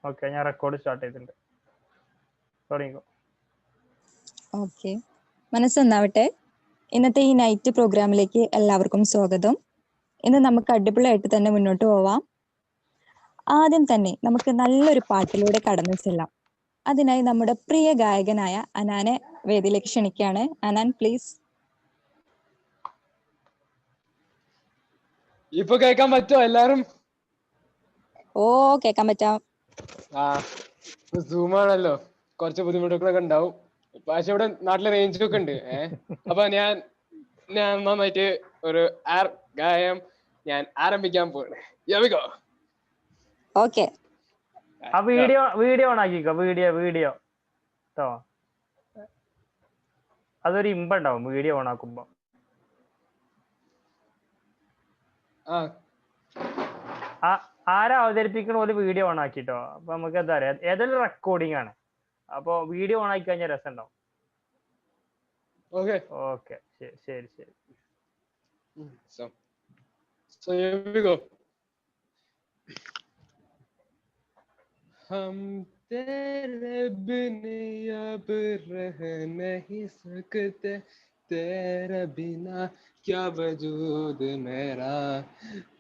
Okay, ഞാൻ record start ചെയ്തിട്ടുണ്ട്. തുടങ്ങിക്കോ. ഓക്കെ, മനസ്സൊന്നാവട്ടെ. ഇന്നത്തെ ഈ നൈറ്റ് പ്രോഗ്രാമിലേക്ക് എല്ലാവർക്കും സ്വാഗതം. ഇന്ന് നമുക്ക് അടിപൊളിയായിട്ട് തന്നെ മുന്നോട്ട് പോവാം. ആദ്യം തന്നെ നമുക്ക് നല്ലൊരു പാട്ടിലൂടെ കടന്നു ചെല്ലാം. അതിനായി നമ്മുടെ പ്രിയ ഗായകനായ അനാനെ വേദിയിലേക്ക് ക്ഷണിക്കുകയാണ്. അനാൻ പ്ലീസ്. ഇപ്പൊ കേൾക്കാൻ പറ്റുമോ എല്ലാരും? ഓ, കേൾക്കാൻ പറ്റാം. സൂമാണല്ലോ, കുറച്ച് ബുദ്ധിമുട്ടുകളൊക്കെ ഉണ്ടാവും. പക്ഷെ ഇവിടെ നാട്ടിലെ റേഞ്ചൊക്കെ ഉണ്ട്. അപ്പൊ ഞാൻ നന്നായിട്ട് ഒരു ഗായം ഞാൻ ആരംഭിക്കാൻ പോവാണ്. ഓക്കെ, ആ വീഡിയോ ഓൺ ആക്കിക്കോ. വീഡിയോ കേട്ടോ, അതൊരു ഇമ്പുണ്ടാവും വീഡിയോ ഓൺ ആക്കുമ്പോ. ആരാ അവതരിപ്പിക്കണ പോലെ വീഡിയോ ഓൺ ആക്കിട്ടോ. അപ്പൊ നമുക്ക് എന്താ പറയാ, ഏതെങ്കിലും റെക്കോർഡിംഗ് ആണ്. അപ്പൊ വീഡിയോ ഓൺ ആക്കി കഴിഞ്ഞാൽ രസം ഉണ്ടാവും. ഓക്കെ, ശരി. So here we go. हम तेरे बिन अब रह नहीं सकते, तेरे बिना क्या वजूद मेरा,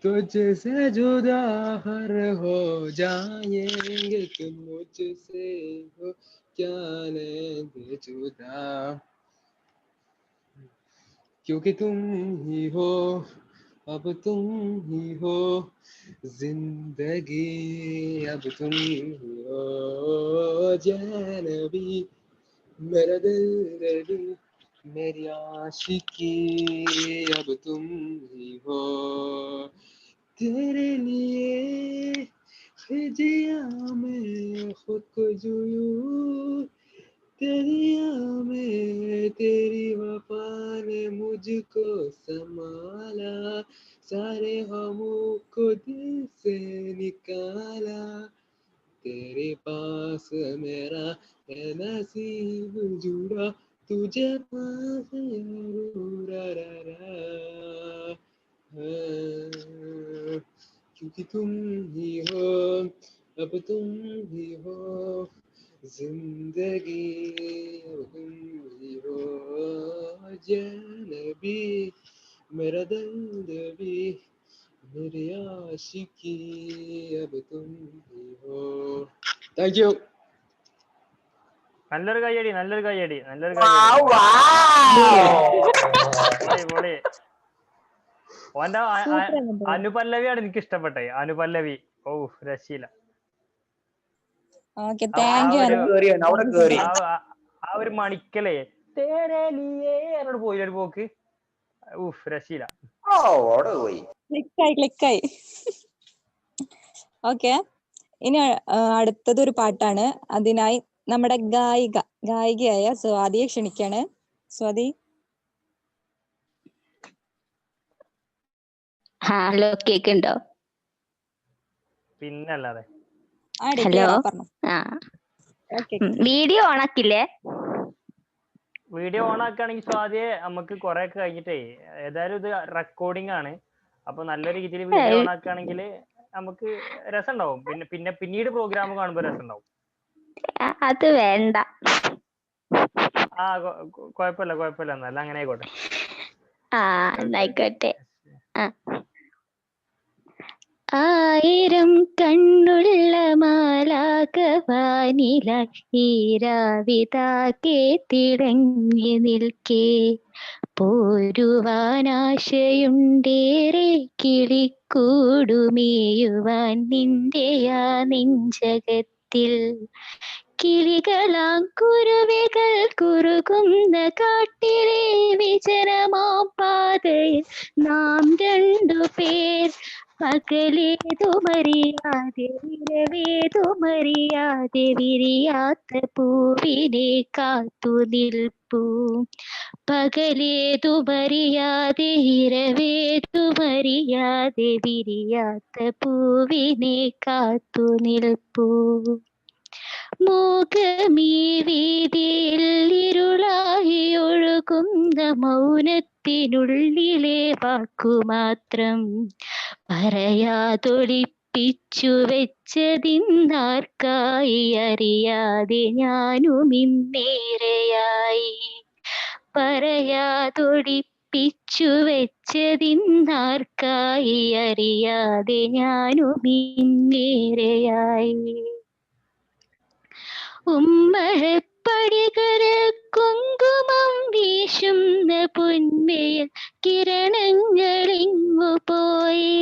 तुझसे जुदा हर हो जाएंगे, तुम मुझसे हो क्या लेंगे जुदा, क्योंकि तुम ही हो, अब तुम ही हो जिंदगी, अब तुम ही हो जानबी, मेरा दिल दर्दी मेरी आशिकी, अब तुम ही हो, तेरे लिए खिजिया में खुद को जूं, तेरिया में तेरी वफा ने मुझको संभाला, सारे गमों को दिल से निकाला, तेरे पास मेरा है नसीब जुड़ा, तुझे पास क्योंकि तुम ही हो, अब तुम ही हो जिंदगी, अब तुम ही हो जानबी, मेरा दर्द भी मेरी आशिकी, अब तुम ही हो. Thank you. നല്ലൊരു കയ്യടി. പൊളി. ഓന്റെ അനുപല്ലവിയാണ് എനിക്ക് ഇഷ്ടപ്പെട്ടെ. അനുപല്ലവി ഓ രശീല. ആ ഒരു മണിക്കലേ എന്നോട് പോയി ഒരു പോക്ക്. രശീല. ക്ലിക്കായി. ഓക്കെ, ഇനി അടുത്തതൊരു പാട്ടാണ്. അതിനായി നമ്മുടെ ഗായികയായ സ്വാതിയെ ക്ഷണിക്കാണ്. സ്വാതി. ഹലോ, കേക്കുണ്ടോ? പിന്നല്ലാതെ. ഹലോ, വീഡിയോ ഓണാക്കില്ലേ? വീഡിയോ ഓൺ ആക്കുകയാണെങ്കിൽ സ്വാതിയെ നമുക്ക് കുറെ കഴിഞ്ഞിട്ടേ, ഏതായാലും ഇത് റെക്കോർഡിംഗ് ആണ്. അപ്പൊ നല്ല രീതിയിൽ വീഡിയോ ഓൺ ആക്കുകയാണെങ്കിൽ നമുക്ക് രസം ഉണ്ടാവും. പിന്നീട് പ്രോഗ്രാം കാണുമ്പോ രസം ഉണ്ടാവും. അത് വേണ്ട. കുഴപ്പമില്ല എന്നല്ല, അങ്ങനെ ആയിക്കോട്ടെ. ആയിക്കോട്ടെ. ആയിരം കണ്ണുള്ള മാലാകവാനില ഈരാവിതാകെ തിളങ്ങി നിൽക്കേ, പോരുവാനാശയുണ്ടേറെ കിളിക്കൂടുമേയുവാൻ നിന്റെയാ നെഞ്ചകത്തിൽ, കിളികളാം കുരുവികൾ കുറുകുന്ന കാട്ടിലെ വിജനമാം പാതയിൽ നാം രണ്ടുപേർ, പകലേതുമറിയാതെ ഇരവേതുമറിയാതെ വിരിയാത്ത പൂവിനെ കാത്തു നിൽപ്പൂ, പകലേതുമറിയാതെ ഇരവേതുമറിയാതെ വിരിയാത്ത പൂവിനെ കാത്തു നിൽപ്പൂ, മോഹമീ വീതിയിൽ ഇരുളായി ഒഴുകുന്ന മൗനത്തിനുള്ളിലെ വാക്കുമാത്രം പറയാതൊളിപ്പിക്കുന്ന ഒളിപ്പിച്ചു വെച്ചതിന്നാർക്കായി അറിയാതെ ഞാനും ഇന്നേരെയായി. പറയാതൊടിപ്പിച്ചു വെച്ചതിന്നാർക്കായി അറിയാതെ ഞാനും ഇന്നേരെയായി. ഉമ്മഴപ്പടികളിൽ കുങ്കുമം വീശുന്ന പൊന്മയിൽ കിരണങ്ങളിങ്ങു പോയി.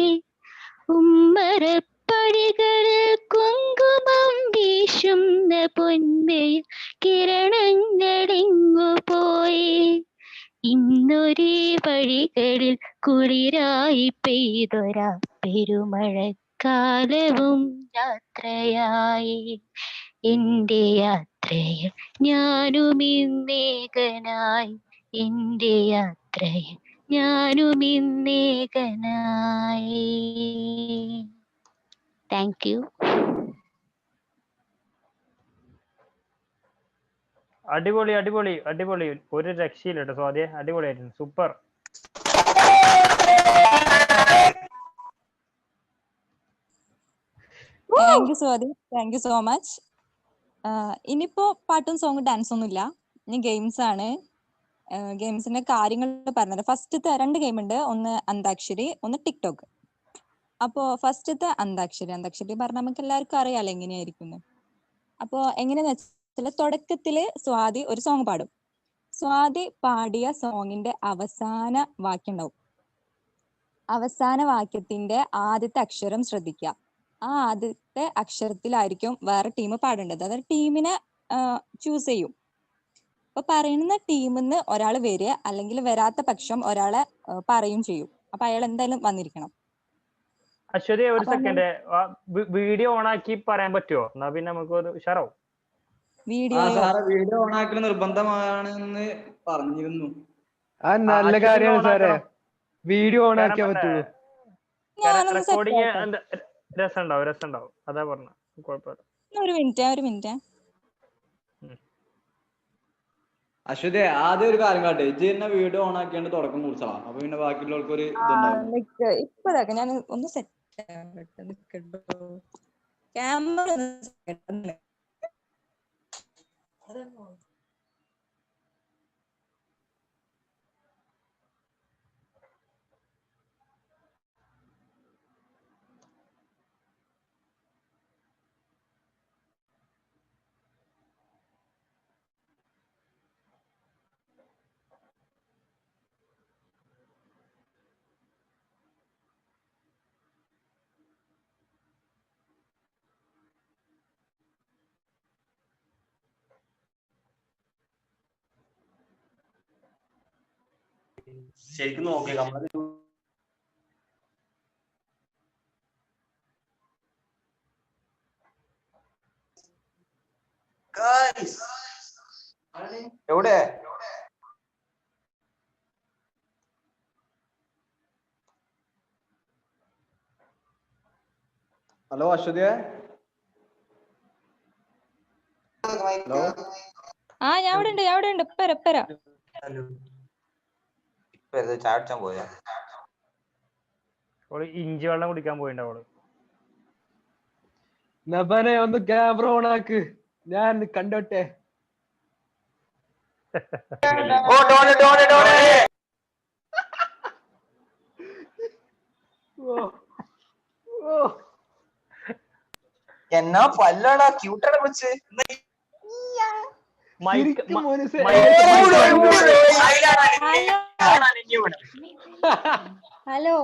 ഉമ്മറപ്പടികളിൽ കുങ്കുമം വീശുന്ന പൊന്മയിൽ കിരണങ്ങളിങ്ങു പോയി. ഇന്നൊരേ വഴികളിൽ കുളിരായി പെയ്തൊരാ പെരുമഴക്കാലവും യാത്രയായി. എന്റെ യാത്രയിൽ ഞാനും ഇന്നേകനായി. എന്റെ യാത്രയിൽ ഞാനും ഇന്നേകനായി. Thank you. അടിപൊളി അടിപൊളി അടിപൊളി, ഒരു രക്ഷയില്ല കേട്ടോ സ്വാതിയെ, അടിപൊളിയായിരുന്നു, super. Thank you Swathi, thank you so much. ഇനിയിപ്പോ പാട്ടും സോങ്ങും ഡാൻസ് ഒന്നും ഇല്ല, ഇനി ഗെയിംസ് ആണ്. ഗെയിംസിന്റെ കാര്യങ്ങൾ പറഞ്ഞത്, ഫസ്റ്റത്തെ 2 ഗെയിം ഉണ്ട്, ഒന്ന് അന്താക്ഷരി, ഒന്ന് ടിക്ടോക്ക്. അപ്പോ ഫസ്റ്റത്തെ അന്താക്ഷരി പറഞ്ഞാൽ നമുക്ക് എല്ലാവർക്കും അറിയാലോ എങ്ങനെയായിരിക്കും. അപ്പോ എങ്ങനെയാന്ന് വെച്ചാൽ തുടക്കത്തില് സ്വാതി ഒരു സോങ് പാടും. സ്വാതി പാടിയ സോങ്ങിന്റെ അവസാന വാക്യം ഉണ്ടാവും. അവസാന വാക്യത്തിന്റെ ആദ്യത്തെ അക്ഷരം ശ്രദ്ധിക്കുക. ആ ആദ്യത്തെ അക്ഷരത്തിലായിരിക്കും വേറെ ടീം പാടേണ്ടത്. അതായത് ടീമിനെ ചൂസ് ചെയ്യും. അപ്പൊ പറയുന്ന ടീമിന്ന് ഒരാൾ വരിക, അല്ലെങ്കിൽ വരാത്ത പക്ഷം ഒരാളെ പറയും ചെയ്യും. അപ്പൊ അയാൾ എന്തായാലും വന്നിരിക്കണം. അശ്വതി ഒരു സെക്കൻഡ്, വീഡിയോ ഓൺ ആക്കി പറയാൻ പറ്റുമോ? എന്നാ പിന്നെ നമുക്ക് ഉഷാറാവും. വീഡിയോ വീഡിയോ ഓൺ ആക്കൽ നിർബന്ധമാണെന്ന് പറഞ്ഞിരുന്നു. നല്ല കാര്യമാണ് സാറേ, വീഡിയോ ഓൺ ആക്കിയാ പറ്റുള്ളൂ. റെക്കോർഡിങ് രസം ഉണ്ടാവും, അതാ പറഞ്ഞ. കുഴപ്പമില്ല. ഒരു മിനിറ്റ്. അശ്വതി ആദ്യം ഒരു കാര്യം കാട്ടെ, ഇജ്ജ് തന്നെ വീഡിയോ ഓൺ ആക്കിയാണ്ട് തുടക്കം കുറിച്ചോളാം. അപ്പൊ പിന്നെ ബാക്കിയുള്ളവർക്ക് ഒരു ഇതുണ്ടാവും. ഇപ്പഴൊക്കെ ഞാൻ ഒന്ന് സെറ്റ് ക്യാമറ. ശരിക്കും നോക്കിയ എവിടെ ഹലോ അശ്വതിയെ, ഹലോ. ഞാൻ അവിടെ ഉണ്ട്. ഇപ്പര ചാടിച്ചാൻ പോയാ ഇഞ്ചി വെള്ളം കുടിക്കാൻ പോയിണ്ടാവള്. നബനെ ഒന്ന് ക്യാമറ ഓൺ ആക്ക്, ഞാൻ കണ്ടോട്ടെ. എന്നാ പല്ലാടാ, ക്യൂട്ടാണ് വിളിച്ച്. ഹലോ,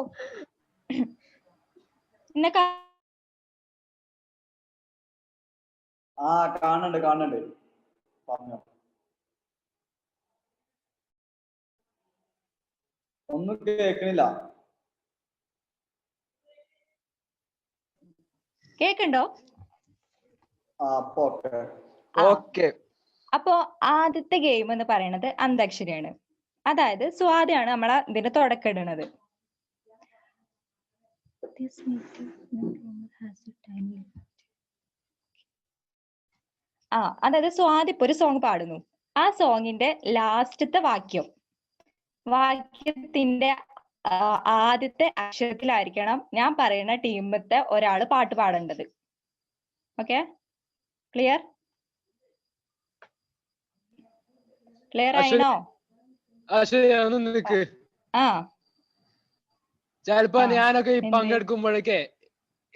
കാണുന്നുണ്ട് പറഞ്ഞോ. ഒന്നും കേൾക്കണില്ല. കേക്കുണ്ടോ? ഓക്കെ. അപ്പോ ആദ്യത്തെ ഗെയിം എന്ന് പറയുന്നത് അന്താക്ഷരിയാണ്. അതായത് സ്വാതിയാണ് നമ്മളെ ഇതിന്റെ തുടക്കം ഇടുന്നത്. അതായത് സ്വാതി ഇപ്പൊ ഒരു സോങ് പാടുന്നു. ആ സോങ്ങിന്റെ ലാസ്റ്റത്തെ വാക്യത്തിന്റെ ആദ്യത്തെ അക്ഷരത്തിലായിരിക്കണം ഞാൻ പറയുന്ന ടീമത്തെ ഒരാള് പാട്ട് പാടേണ്ടത്. Okay, clear? ക്ലിയർ ആയിനോ? നിക്ക് ആ ചിലപ്പോ ആ, ഞാനൊക്കെ ഈ എന്ത്? പങ്കെടുക്കുമ്പോഴൊക്കെ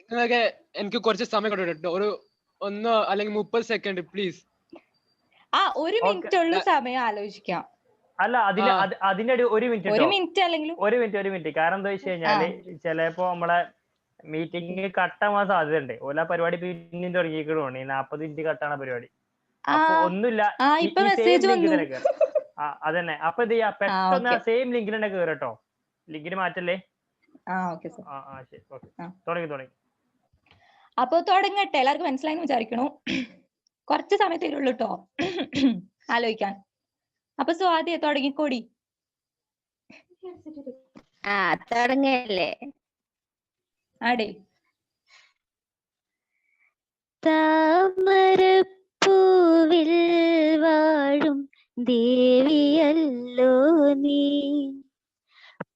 നിങ്ങളൊക്കെ എനിക്ക് കുറച്ച് സമയം കൊടുക്കട്ടോ, ഒരു 1 അല്ലെങ്കിൽ 30 സെക്കൻഡ് പ്ലീസ്. ആ 1 ഓക്കെ. മിനിറ്റ് ഉള്ളു സമയം ആലോചിക്കാം. അല്ല അതിന്റെ ഒരു മിനിറ്റ് 1 കേട്ടോ, മിനിറ്റ് അല്ലെങ്കിലും 1 മിനിറ്റ്. കാരണം എന്താ വെച്ച് കഴിഞ്ഞാല് ചിലപ്പോ നമ്മളെ മീറ്റിംഗ് കട്ടാവാൻ സാധ്യത ഉണ്ട്. ഓല പരിപാടി പിന്നെയും തുടങ്ങിക്കണോണ്ട് 40 മിനിറ്റ് കട്ടാണ് പരിപാടി. അപ്പൊ ഒന്നുമില്ല, ഇപ്പൊ ഈ സെയിം മെസ്സേജ് ലിങ്കിൽ വന്നു. തന്നെ കയറാം. അതന്നെ. അപ്പൊ ഇത് ചെയ്യാ, പെട്ടെന്ന് ഓക്കെ. സെയിം ലിങ്കിൽ തന്നെ കയറട്ടോ, ലിങ്കിന് മാറ്റല്ലേ. Okay sir. ശരി, ഓക്കെ, തുടങ്ങി. അപ്പൊ തുടങ്ങട്ടെ. എല്ലാവർക്കും മനസ്സിലായെന്ന് വിചാരിക്കണു. കുറച്ച് സമയത്തേക്കുള്ളൂ കേട്ടോ ആലോചിക്കാൻ. അപ്പൊ സ്വാതിയെ തുടങ്ങിക്കോടി. തുടങ്ങല്ലേ? ആടേ. താമരപ്പൂവിൽ വാഴും ദേവിയല്ലോ നീ,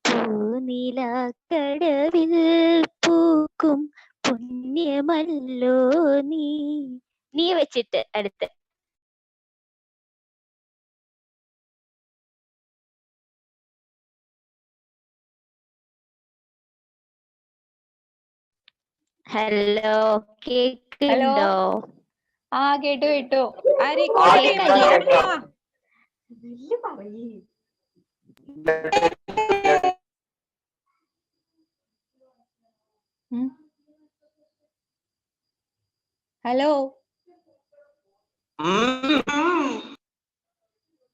പൂനിലാക്കടവിൽ പൂക്കും പുണ്യമല്ലോ നീ വെച്ചിട്ട് അടുത്ത്. ഹലോ, കേക്കുണ്ടോ? കേട്ടു. ഹലോ,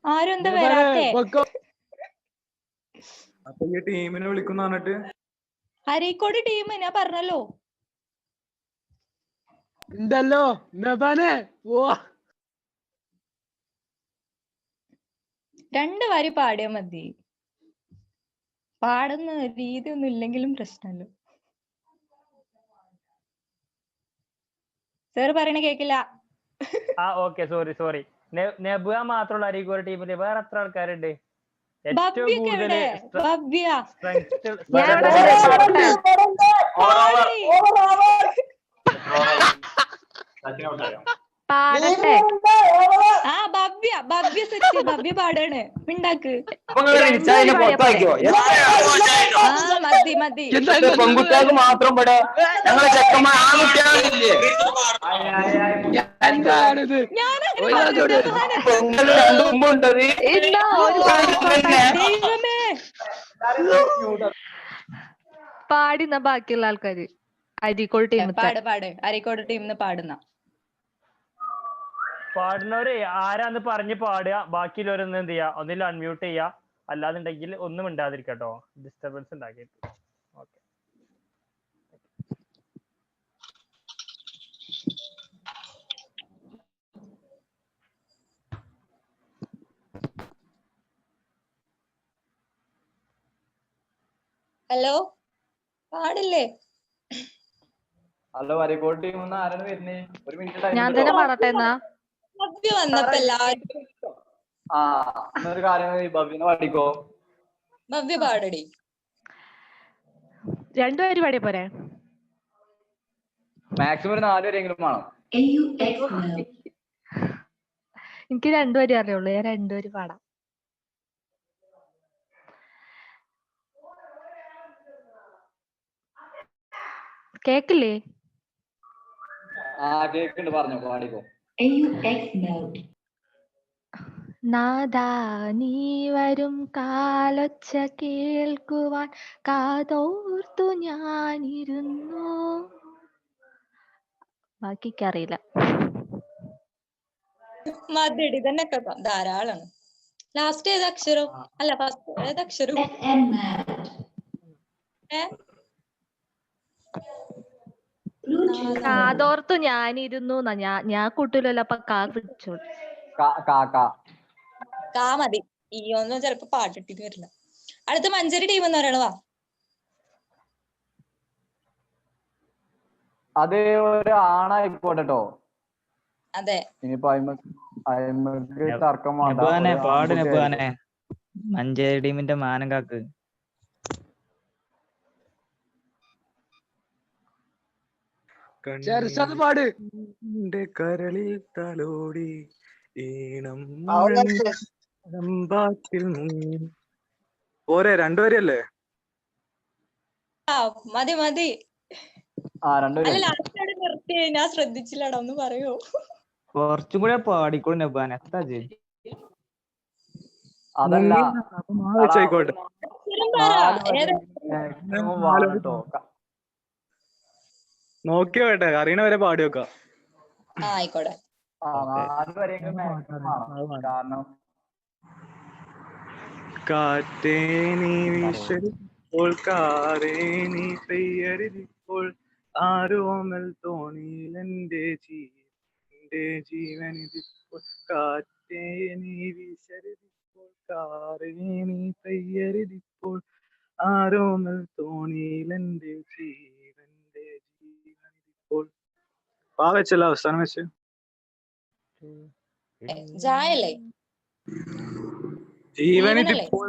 ആരും എന്താ വരാത്തെ? അപ്പൊ ഈ ടീമിനെ വിളിക്കുന്ന പറഞ്ഞിട്ട് അരീക്കോട് ടീം ഞാൻ പറഞ്ഞല്ലോ. ഉണ്ടല്ലോ നബാനെ. ഓ 2 വരി പാടിയാ മതി. പാടുന്ന രീതി ഒന്നും ഇല്ലെങ്കിലും പ്രശ്നമല്ല. സാർ പറയണ കേക്കില്ല. Okay, sorry. നെബുക മാത്രമുള്ള അരീക്കോട് ടീമില് വേറെ എത്ര ആൾക്കാരുണ്ട്? ഏറ്റവും ഭവ്യൊക്കെ കൂടുതൽ എവിടെ? ഭവ്യ പാടട്ടെ. ഭവ്യ സെറ്റ്. ഭവ്യ പാടാണ്. മിണ്ടാക്ക്. മതി. പെൺകുട്ടികൾക്ക് മാത്രം ഇവിടെ ഞങ്ങളെ ചെക്കന്മാർ ആൺകുട്ടികളില്ലേ എന്താണിത്? പാടുന്ന ബാക്കിയുള്ള ആൾക്കാര് അരീക്കോട് ടീം പാട്. അരീക്കോട് ടീമിന്ന് പാടുന്നവരെ ആരാന്ന് പറഞ്ഞ് പാടുക. ബാക്കിയുള്ളവരൊന്നും എന്ത് ചെയ്യാ, ഒന്നിൽ അൺമ്യൂട്ട് ചെയ്യാ, അല്ലാന്നുണ്ടെങ്കിൽ ഒന്നും ഉണ്ടാതിരിക്കട്ടോ, ഡിസ്റ്റർബൻസ് ഉണ്ടാക്കിയിട്ട്. ഓക്കെ. ഹലോ, പാടില്ലേ? ഹലോ, അരീക്കോട് ടീം ആരാണ് വരുന്നേ? 1 മിനിറ്റ് ഞാൻ തന്നെ പാടട്ടെ എന്നാ. ഭവ്യ വന്നപ്പോ എല്ലാരും എന്നൊരു കാര്യം, ഭവ്യനെ പാടിക്കോ. ഭവ്യ പാടടി. 2 വരി പാടിയ പോരെ? മാക്സിമം ഒരു 4 വരെയെങ്കിലും വേണം. എനിക്ക് 2 വരി അറിയുള്ളൂ. ഞാൻ 2 വരി പാടാം. കേക്കില്ലേ? കേക്കുണ്ട്, പറഞ്ഞോ, പാടിക്കോ. നാദാ നീ വരും കാലൊച്ച കേൾക്കുവാൻ കാതോർത്തു ഞാനിരുന്നു. ബാക്കിക്കറിയില്ല. മതിയടി, തന്നെ ധാരാളാണ്. ലാസ്റ്റ് ഏത് അക്ഷരം? അല്ല, ഫസ്റ്റ് ഏത് അക്ഷരം? കാതോർത്തു ഞാനിരുന്നു. ഞാൻ കൂട്ടൂലല്ലോ, അപ്പൊ കാ പിടിച്ചോളൂ. കാ മതി. ഈ ഒന്നും ചിലപ്പോ പാട്ടിട്ട് വരില്ല. അടുത്ത മഞ്ചേരി ടീം എന്ന് പറയണ. വാ. അത് ഒരു ആണായിക്കോട്ടെട്ടോ. അതെ. ഇനിയിപ്പോ തർക്കം വേണ്ട. പാട് മഞ്ചേരി ടീമിന്റെ മാനം കാക്ക്. ചെറുസത് പാട്. കണ്ണിന്റെ കരളിൽ തലോടി ഈണം അവൻ മുഴമ്പാട്ടിൽ മുങ്ങി. പോരെ രണ്ടുപേരല്ലേ? മതി മതി. ആ അല്ല രണ്ടുപേരും ലാസ്റ്റ് അവിടെ നിർത്തി, ഞാൻ ശ്രദ്ധിച്ചില്ലടാ, ഒന്ന് പറയോ? കുറച്ചും കൂടെ പാടിക്കോളൂ നബാൻ. എത്താ അതല്ല അപ്പൊ വെച്ചായിക്കോട്ടെ. അക്ഷരം പറ. ഏതാ? വാണട്ടോ. നോക്കി വേട്ടെ, അറിയണ വരെ പാടി വെക്കാം. ആ ആയിക്കോട്ടെ. നാല് വരെയെങ്കിലും maximum ആണ്. കാരണം കാറ്റേ നീ വീശരിപ്പോൾ കാറേ നീ പെയ്യരുതിപ്പോൾ ആരോമൽ തോണിയിൽ എന്റെ ജീവനിതിപ്പോൾ കാറ്റേ നീ വീശരുതിപ്പോൾ കാറേ നീ പെയ്യരുതിപ്പോൾ ആരോമൽ തോണിയിൽ എന്റെ ജീവനിതിപ്പോൾ. പാ വെച്ചല്ലോ അവസാനം വെച്ച്. ജായല്ലേ? ജീവനിതിപ്പോൾ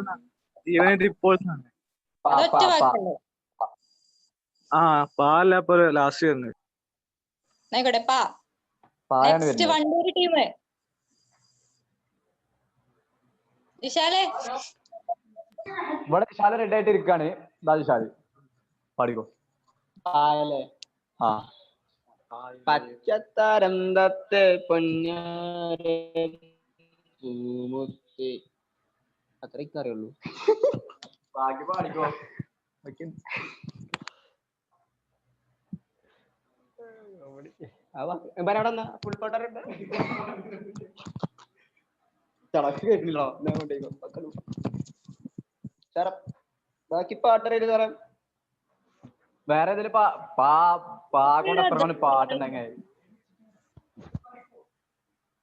അതൊറ്റ വാക്കല്ലേ? ആ പാല്ല ഇപ്പൊ ലാസ്റ്റ് വരുന്നത്. ആയിക്കോട്ടെ. പാ. പായാണ് നെക്സ്റ്റ് വരുന്നത്. വണ്ടൂര് ടീം. വിശാലേ ഇവിടെ വിശാല റെഡി ആയിട്ട് ഇരിക്കാണ്. വിശാല് പാടിക്കോ. ആയല്ലേ ആ പച്ചത്തരന്തത്തെ പൊന്നൂമുത്തി അത്രയ്ക്ക് അറിയുള്ളൂ. ബാക്കി പാടിക്കോ. അവിടെ ഫുൾ പാട്ടറുണ്ട്. ചടക്ക് കേട്ടില്ലോ. സാറ ബാക്കി പാട്ടറിയില്ല സാറേ. വേറെ ഏതെങ്കിലും കൊണ്ട് എത്ര പാട്ടുണ്ടെങ്കിൽ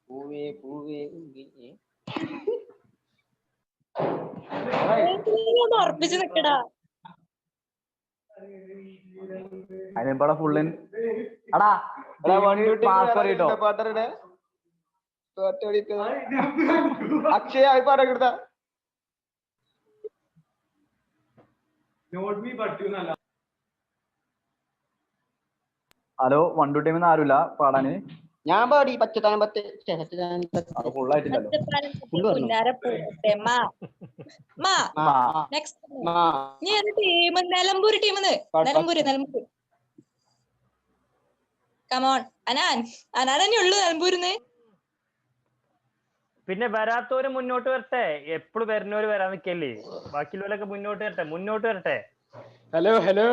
പൂവേ പൂവേ ഉറപ്പിച്ച് നിക്കടാ. അതിനിപ്പടെ ഫുള്ളിൻ അടാ അറിയിട്ടോ. പാട്ടറിടെ അക്ഷയ പാട്ടൊക്കെ എടുത്താ ഹലോ വണ്ടു ടീമിന്ന് ആരുമില്ല പാടാന്? ഞാൻ പാടി പച്ചത്താനമ്പത്ത് അത് ഫുള്ളായിട്ടില്ലല്ലോ. നീ ഏത് ടീം? നിലമ്പൂര് ടീമിന്ന്. നിലമ്പൂര്. കമോൺ അനാൻ തന്നെ ഉള്ളു നിലമ്പൂരിന്ന്. പിന്നെ വരാത്തവര് മുന്നോട്ട് വരട്ടെ. എപ്പോഴും വരുന്നവര് വരാൻ നിക്കല്ലേ. ബാക്കിയുള്ളവരൊക്കെ മുന്നോട്ട് വരട്ടെ. Hello hello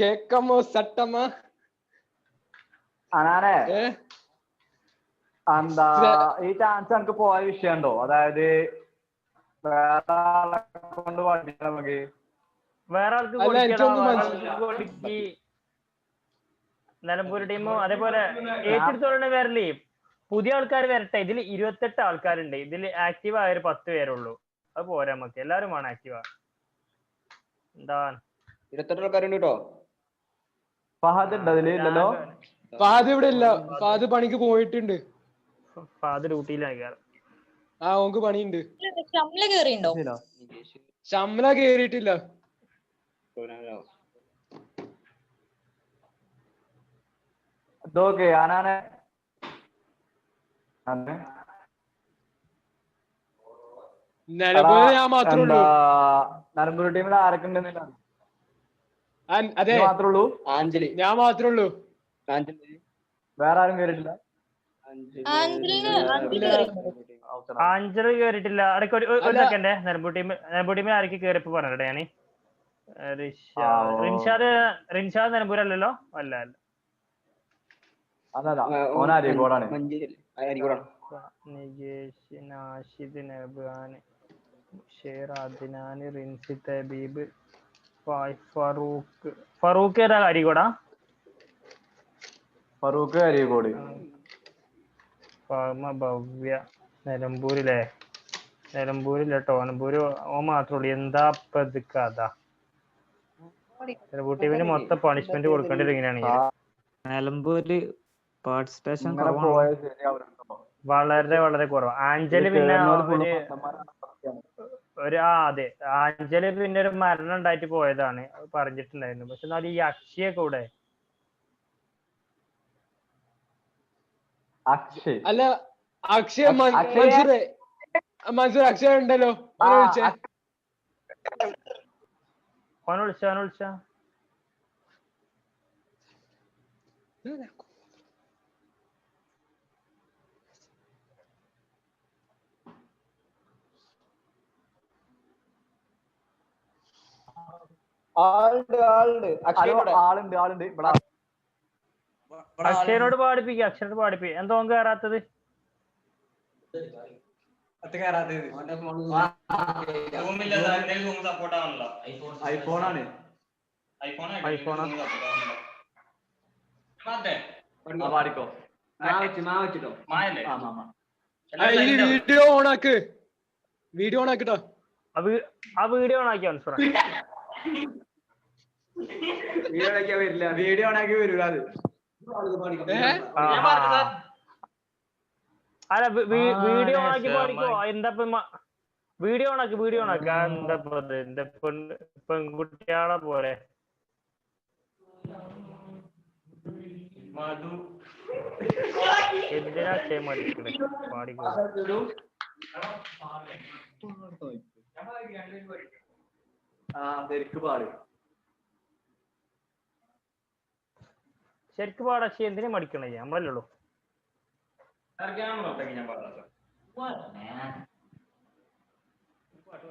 കേക്കമ്മോ സട്ടമ്മ. അനാനെ എന്താ ഈ ചാൻസ് എനിക്ക് പോയ വിഷയമുണ്ടോ? അതായത് വേറെ ആളെ കൊണ്ട് പാടിക്കാം നമുക്ക്. വേറെ ആൾക്ക് അല്ല, എനിക്കൊന്നും കൊടുക്കി. നിലമ്പൂർ ടീമും അതേപോലെ ഏറ്റെടുത്തോളെ വരല്ലേ. പുതിയ ആൾക്കാർ വരട്ടെ. ഇതിൽ 28 ആൾക്കാരുണ്ട്. ഇതിൽ ആക്റ്റീവ് ആയ 10 പേരുള്ളൂ. അത് പോരാ നമുക്ക്. എല്ലാരും വേണം ആക്റ്റീവ്. എന്താ 28 ആൾക്കാരുണ്ട് കേട്ടോ. ഫഹദ് ഉണ്ട് അതില്? ഇല്ലല്ലോ. ഫാദ് ഇവിടെ ഇല്ല. ഫാദ് പണിക്ക് പോയിട്ടുണ്ട്. ഫാദർ ഡ്യൂട്ടിയിലാണ് കയറും. ആ ഓക്ക് പണിയുണ്ട്. ഷംല കേറിണ്ടോ? ശമ്പള കേറിയിട്ടില്ല. ഇതൊക്കെ അനാനെ നിലമ്പൂര് ഞാൻ മാത്രമേ ഉള്ളൂ. നിലമ്പൂർ ടീമിൽ ആരൊക്കെ ഉണ്ടെന്നില്ല? അതെ മാത്രമേ ഉള്ളൂ. ആഞ്ജലി ഞാൻ മാത്രമേ ഉള്ളൂ. വേറെ ആരും കേറിയിട്ടില്ല. ആഞ്ചല് കേറിയിട്ടില്ല. അടക്ക ഒരു സെക്കൻഡ്. നിലമ്പൂർ ടീമിൽ ആരൊക്കെ കേറിപ്പോ പറഞ്ഞിട്ടെ ഞാന്. റിൻഷാദ് നിലമ്പൂർ അല്ലല്ലോ? അല്ല ഓനാരിക്കോടാണ്. നികേഷ്, നാഷിദ്, നബാന്, ഷേർ, അദ്നാൻ, റിൻസിത്ത്, ഹബീബ്, ഫറൂഖ് ഏതാ അരീക്കോടാ? ഫറൂഖ് അരീക്കോട്. ഫാമ, ഭവ്യ നിലമ്പൂരില്ലേ? നിലമ്പൂരില്ലട്ടോ. നിലമ്പൂര് ഓ മാത്രമേ ഉള്ളൂ. എന്താ ഇപ്പത് കഥ? നിലമ്പൂർ ടീമിന് മൊത്തം പണിഷ്മെന്റ് കൊടുക്കേണ്ടത് ഇങ്ങനെയാണെങ്കിൽ നിലമ്പൂര് പാർട്ടിസിപ്പേഷൻ വളരെ വളരെ കുറവ്. ആഞ്ചല് പിന്നെ അതെ, ആഞ്ചല് പിന്നെ ഒരു മരണം ഉണ്ടായിട്ട് പോയതാണ്. അത് പറഞ്ഞിട്ടുണ്ടായിരുന്നു. പക്ഷെ എന്നാലും ഈ അക്ഷയ കൂടെ അക്ഷയ്. അല്ല അക്ഷയ മൻസൂർ അക്ഷയ ഉണ്ടല്ലോ ഓനെ വിളിച്ചേ. ഓനെ വിളിച്ച ആളുണ്ട് ഇവിടെ. അക്ഷയനോട് പാടിപ്പിക്കുക. എന്താ ഓൻ കേറാത്തത്? ഐഫോണാണ്. പാടിക്കോ. വീഡിയോ ഓണാക്കിട്ടോ. ആ വീഡിയോ ഓണാക്കിയോ മൻസൂറ? വീഡിയോ ഓണാക്കി വരൂല അത്. അല്ല വീഡിയോ ഓണാക്കി പാടിക്കോ. എന്താ വീഡിയോ ഓണാക്കി എന്താ പെൺകുട്ടിയാളെ പോലെ. എന്തിനാ മടിക്കണേ? പാടിക്കോ. ശരിക്ക് പാടാ. എന്തിനാ മടിക്കണേ? നമ്മളല്ലേ ഉള്ളൂ.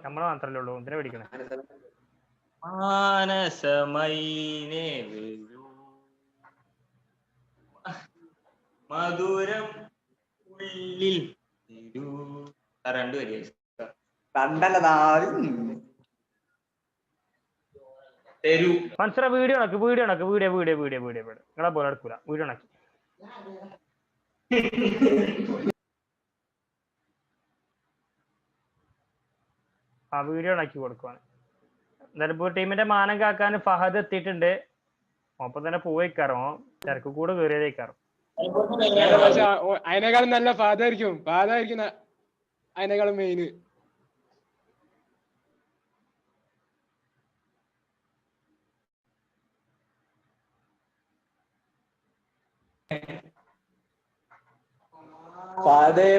നമ്മളെ മാത്രല്ലേ ഉള്ളൂ. എന്തിനാ പഠിക്കണേ? മധുരം ഉള്ളിൽ മൻസൂറ വീഡിയോ നിങ്ങളെ പോലെ എടുക്കൂല. വീഡിയോ ഓണാക്കി. വീഡിയോ ഓണാക്കി കൊടുക്കുവാണ്. എന്തായാലും ഇപ്പോൾ ടീമിന്റെ മാനം കാക്കാൻ ഫഹദ് എത്തിയിട്ടുണ്ട്. ഒപ്പം തന്നെ പോയിക്കാറോ തിരക്ക് കൂടെ കയറിയതേക്കാറോ. അതിനേക്കാളും നല്ല ഫാദായിരിക്കും അതിനേക്കാളും മെയിന്.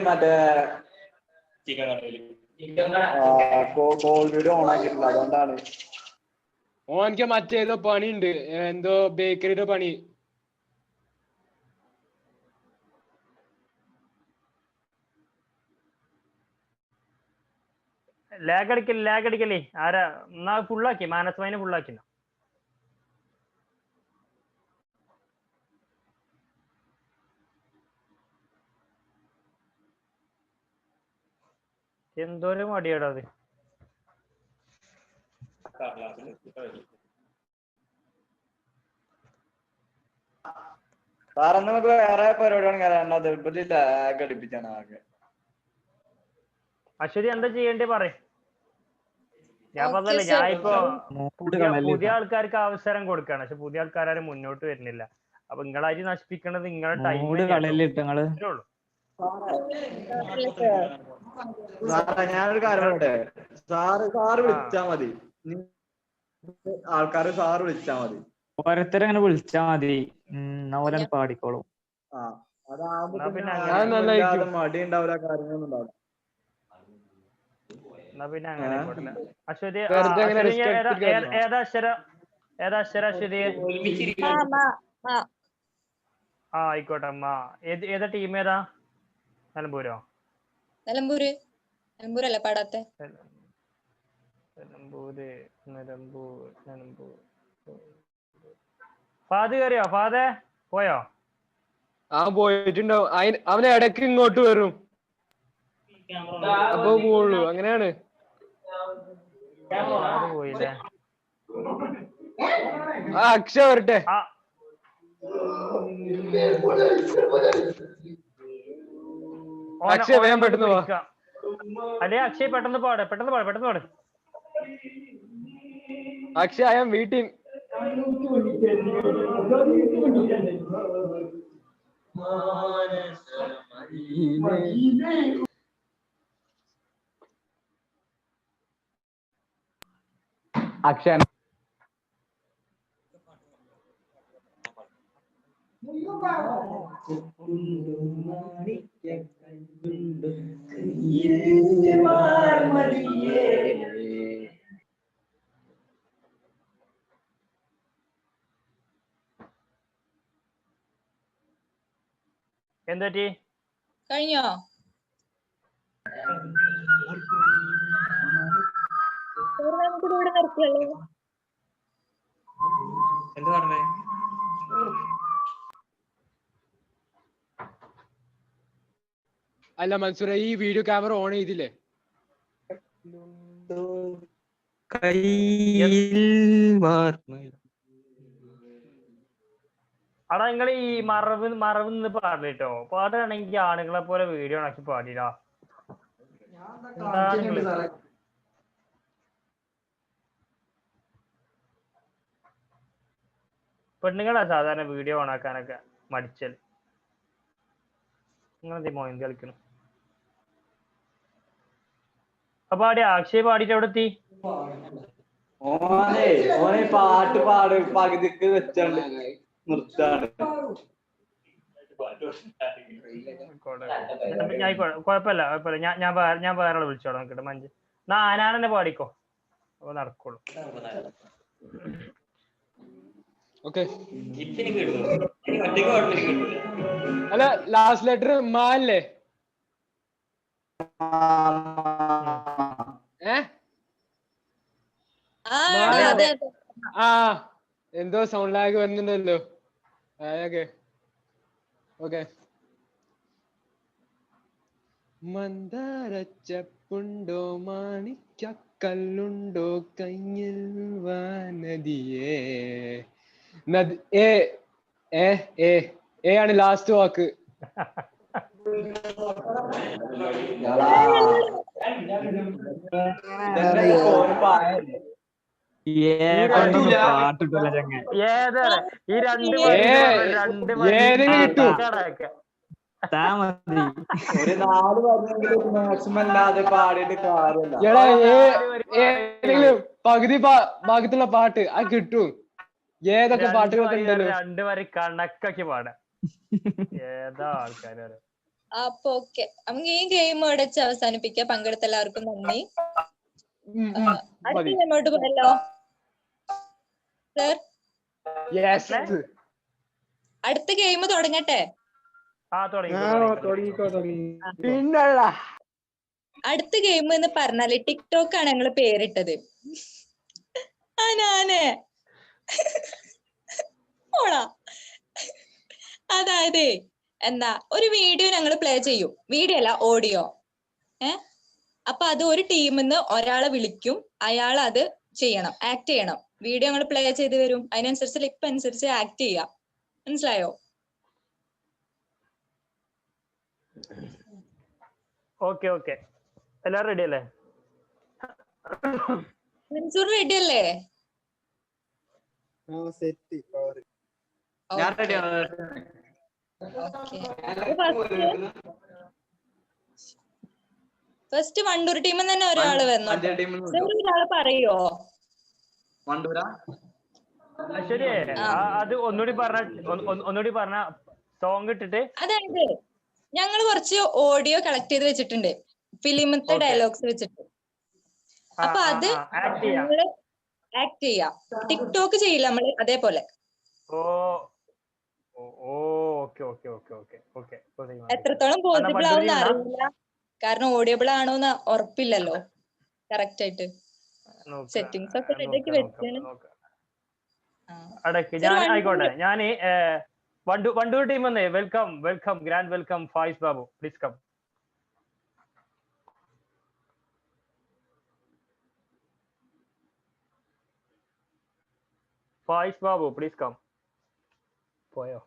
മറ്റേ വീഡിയോ ഓണാക്കിയിട്ടില്ല, അതുകൊണ്ടാണ്. ഓനക്ക് മറ്റേതോ പണിയുണ്ട്, എന്തോ ബേക്കറിയുടെ പണി. ലാഗ് അടിക്കല്ലേ. ആരാ എന്നാ ഫുള്ളാക്കി? മാനസമൈനെ ഫുള്ളാക്കി. എന്തോരം മടിയാടാ അത്. സാറെ നമുക്ക് വേറെ പരിപാടിയാണ് ഘടിപ്പിച്ചാണ് ആകെ. അശ്വതി എന്താ ചെയ്യേണ്ടി പറ. ഞാൻ പറഞ്ഞല്ലേ, ഞാനിപ്പോ പുതിയ ആൾക്കാർക്ക് അവസരം കൊടുക്കാണ്. പക്ഷെ പുതിയ ആൾക്കാരും മുന്നോട്ട് വരുന്നില്ല. അപ്പൊ നിങ്ങളായിട്ട് നശിപ്പിക്കണത് നിങ്ങളുടെ ടൈം ഉള്ളൂ. ഞാനൊരു കാര്യം പറയട്ടെ, സാറ് വിളിച്ചാ മതി. ആൾക്കാര് സാറ് വിളിച്ചാ മതി. ഓരോരുത്തരങ്ങനെ വിളിച്ചാ മതി. ഓരോ പാടിക്കോളും. മടി ഉണ്ടാവില്ല, കാര്യങ്ങളൊന്നും ഉണ്ടാവില്ല. എന്നാ പിന്നെ അങ്ങനെ പോട്ടില്ല. അശ്വതി ഏതാ അക്ഷര അശ്വതി? ആയിക്കോട്ടെ അമ്മ. ഏതാ ടീം? ഏതാ? നിലമ്പൂരോ? നിലമ്പൂരല്ലേ പാടാത്തെ? നിലമ്പൂർ. ഫാദ് കയറിയോ? ഫാദേ പോയോ? പോയിട്ടുണ്ടാവും. അവന് ഇടയ്ക്ക് ഇങ്ങോട്ട് വരും, അപ്പൊ പോവുള്ളൂ. അങ്ങനെയാണ്. പോയില്ലേ? അക്ഷയ വരട്ടെ. അക്ഷയ വേഗം പെട്ടെന്ന് പോവാ. അല്ലേ അക്ഷയ് പെട്ടെന്ന് പാട്. Akshaya, I am waiting. Akshaya എന്തറ്റി? കഴിഞ്ഞോ? നമുക്ക് ഇവിടെ നിർത്തിയല്ലോ. എന്താ പറഞ്ഞേ? അല്ല മൻസൂറെ, ഈ വീഡിയോ ക്യാമറ ഓൺ ചെയ്തില്ലേ? അടാ നിങ്ങൾ ഈ മറവ് നിന്ന് പാടിട്ടോ. പാടുകയാണെങ്കിൽ ആണുങ്ങളെ പോലെ വീഡിയോ ആക്കി പാടിടാ. പെണ്ണുങ്ങളാ സാധാരണ വീഡിയോ ഓണാക്കാനൊക്കെ മടിച്ചൽ. നിങ്ങളെന്തീ മോയിന്ത് കളിക്കണം? അപ്പൊ അക്ഷയ് പാടിട്ട് എവിടെ എത്തി? ഓനെ പാട്ട് പാട് പകുതിക്ക് വെച്ചാണ്ട് നിർത്താണ്. കുഴപ്പമില്ല. ഞാൻ വേറെ വിളിച്ചോളാം. നോക്കട്ടെ മഞ്ച്. ആനാണെന്നെ പാടിക്കോ, അപ്പൊ നടക്കുള്ളൂ. ഓക്കെ. അല്ല ലാസ്റ്റ് ലെറ്റർ മാല്ലേ? എന്തോ സൗണ്ട് ലാഗ് വരുന്നുണ്ടല്ലോ. ഓക്കെ. മന്ദാരച്ചപ്പുണ്ടോ മാണിക്കല്ലുണ്ടോ കയ്യിൽ വാനദിയേ. ഏ ആണ് ലാസ്റ്റ് വാക്ക്. പാട്ടിട്ടല്ല ചങ്ങ. ഏതാണ് ഈ രണ്ട് ഒരു 4 പറഞ്ഞെങ്കിലും മാക്സിമം അല്ലാതെ പാടിയിട്ട് കാര്യമില്ല. ഏതെങ്കിലും പകുതി ഭാഗത്തുള്ള പാട്ട് അത് കിട്ടും. ഏതൊക്കെ പാട്ടുകളൊക്കെ ഉണ്ടല്ലോ. 2 വരി കണക്കാക്കി പാടാം. ഏതാ ആൾക്കാര്. അപ്പൊ ഓക്കെ, നമുക്ക് ഈ ഗെയിം ഇവിടെ വെച്ച് അവസാനിപ്പിക്കാം. പങ്കെടുത്ത എല്ലാവർക്കും നന്ദി. അടുത്ത ഗെയിമോട്ട് പോയല്ലോ സർ. അടുത്ത ഗെയിം തുടങ്ങട്ടെ? പിന്നല്ല, അടുത്ത ഗെയിം എന്ന് പറഞ്ഞാല് ടിക്ടോക്ക് ആണ് ഞങ്ങള് പേരിട്ടത്. ഞാനേ ഓളാ. അതായത് എന്താ, ഒരു വീഡിയോ ഞങ്ങൾ പ്ലേ ചെയ്യും. വീഡിയോ അല്ല, ഓഡിയോ. അപ്പൊ അത് ഒരു ടീമിന്ന് ഒരാളെ വിളിക്കും, അയാൾ അത് ചെയ്യണം, ആക്ട് ചെയ്യണം. വീഡിയോ ഞങ്ങൾ പ്ലേ ചെയ്ത് വരും, അതിനനുസരിച്ച് ലിപ്പ് അനുസരിച്ച് ആക്ട് ചെയ്യാം. മനസ്സിലായോ? ഓക്കെ. എല്ലാരും റെഡി അല്ലേ? മൻസൂർ റെഡി അല്ലേ? ഫസ്റ്റ് വണ്ടൂർ ടീമിൽ തന്നെ ഒരാള് വന്നു. ഒരാള് പറയോ? ശരി, അത് ഒന്നുകൂടി പറഞ്ഞ സോങ് ഇട്ടിട്ട്. അതായത് ഞങ്ങൾ കുറച്ച് ഓഡിയോ കളക്ട് ചെയ്ത് വെച്ചിട്ടുണ്ട്, ഫിലിമത്തെ ഡയലോഗ്സ് വെച്ചിട്ട്. അപ്പൊ അത് നിങ്ങള് ആക്ട് ചെയ്യാം. ടിക്ടോക്ക് ചെയ്യില്ല നമ്മള്, അതേപോലെ. എത്രത്തോളം പോസിബിൾ ആവുന്ന അറിയില്ല, കാരണം ഓഡിയബിൾ ആണോന്ന് ഉറപ്പില്ലല്ലോ. കറക്റ്റ് ആയിട്ട് സെറ്റിംഗ്സ് ഒക്കെ റെഡിയാക്കി വെച്ചാണ്. ആയിക്കോട്ടെ. ഞാന് വണ്ടൂർ ടീം വന്നേ. Welcome, grand welcome Faiz Babu, please come. Faiz Babu, please come. പോയോ?